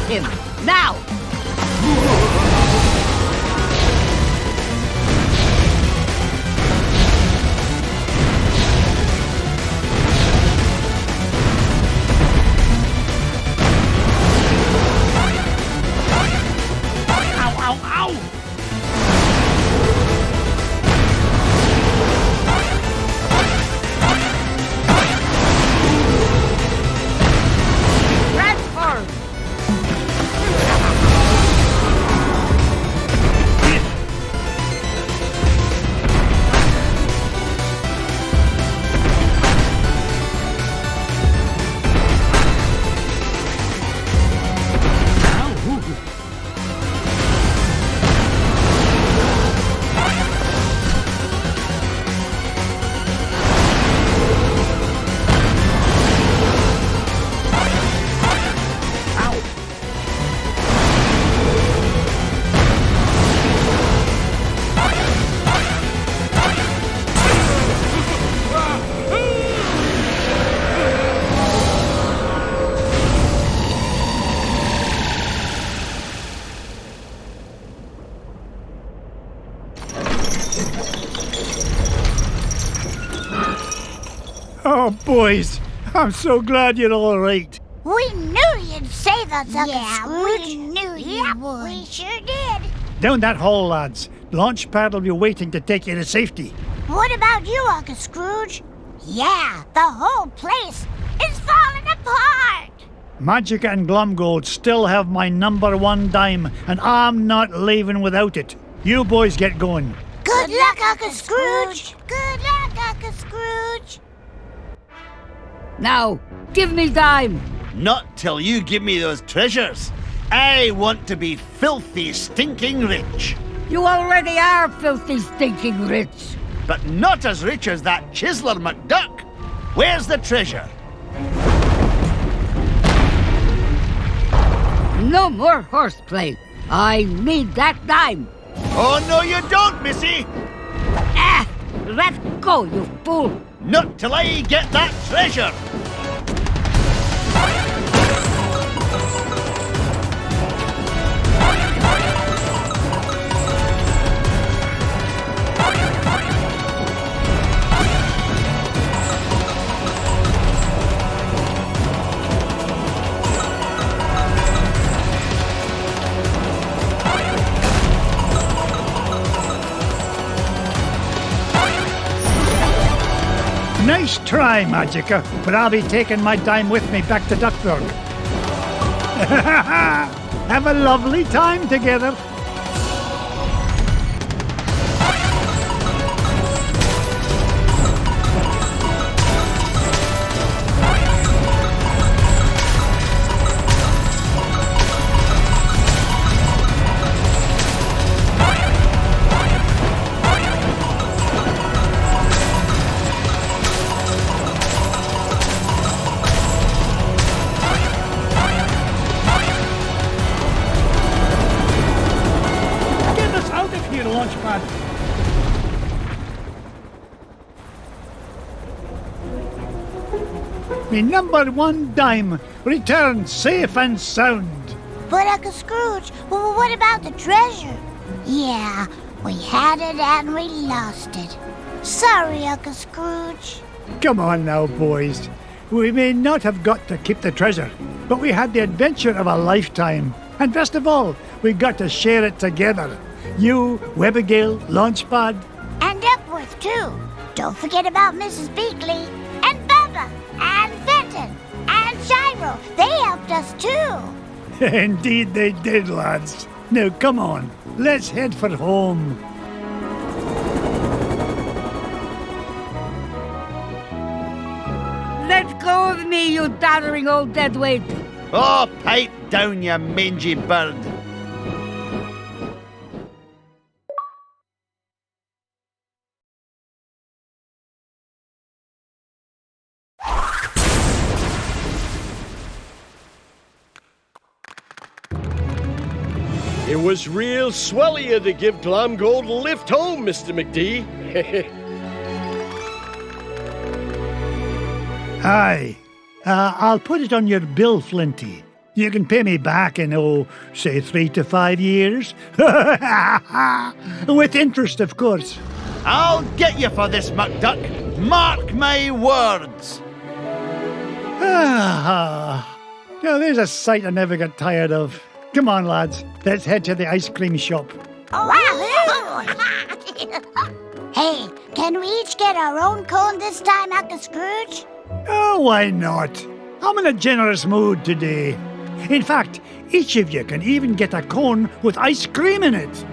Him, now! Ow, ow, ow! Transform! Oh, boys, I'm so glad you're all right. We knew you'd save us, Uncle Scrooge. We knew you would. We sure did. Down that hole, lads. Launch pad will be waiting to take you to safety. What about you, Uncle Scrooge? Yeah, the whole place is falling apart. Magica and Glumgold still have my #1 dime, and I'm not leaving without it. You boys get going. Good luck, Uncle Scrooge. Good luck, Uncle Scrooge. Now, give me dime. Not till you give me those treasures. I want to be filthy, stinking rich. You already are filthy, stinking rich. But not as rich as that chiseler McDuck. Where's the treasure? No more horseplay. I need that dime. Oh, no you don't, missy. Ah! Let go, you fool. Not till I get that treasure. Nice try, Magica, but I'll be taking my dime with me back to Duckburg. Have a lovely time together. Launchpad. Me #1 dime returned safe and sound. But Uncle Scrooge, what about the treasure? Yeah, we had it and we lost it. Sorry, Uncle Scrooge. Come on now, boys. we may not have got to keep the treasure, but we had the adventure of a lifetime. And best of all, we got to share it together. You, Webigail, Launchpad. And Upworth, too. Don't forget about Mrs. Beakley, and Bubba, and Fenton, and Gyro. They helped us, too. Indeed they did, lads. Now, come on. Let's head for home. Let go of me, you doddering old deadweight. Oh, pipe down, you mangy bird. It was real swell of you to give Glomgold a lift home, Mr. McD. Aye. I'll put it on your bill, Flinty. You can pay me back in, say 3 to 5 years. With interest, of course. I'll get you for this, McDuck. Mark my words. Now, there's a sight I never get tired of. Come on, lads. Let's head to the ice cream shop. Hey, can we each get our own cone this time, Uncle Scrooge? Oh, why not? I'm in a generous mood today. In fact, each of you can even get a cone with ice cream in it.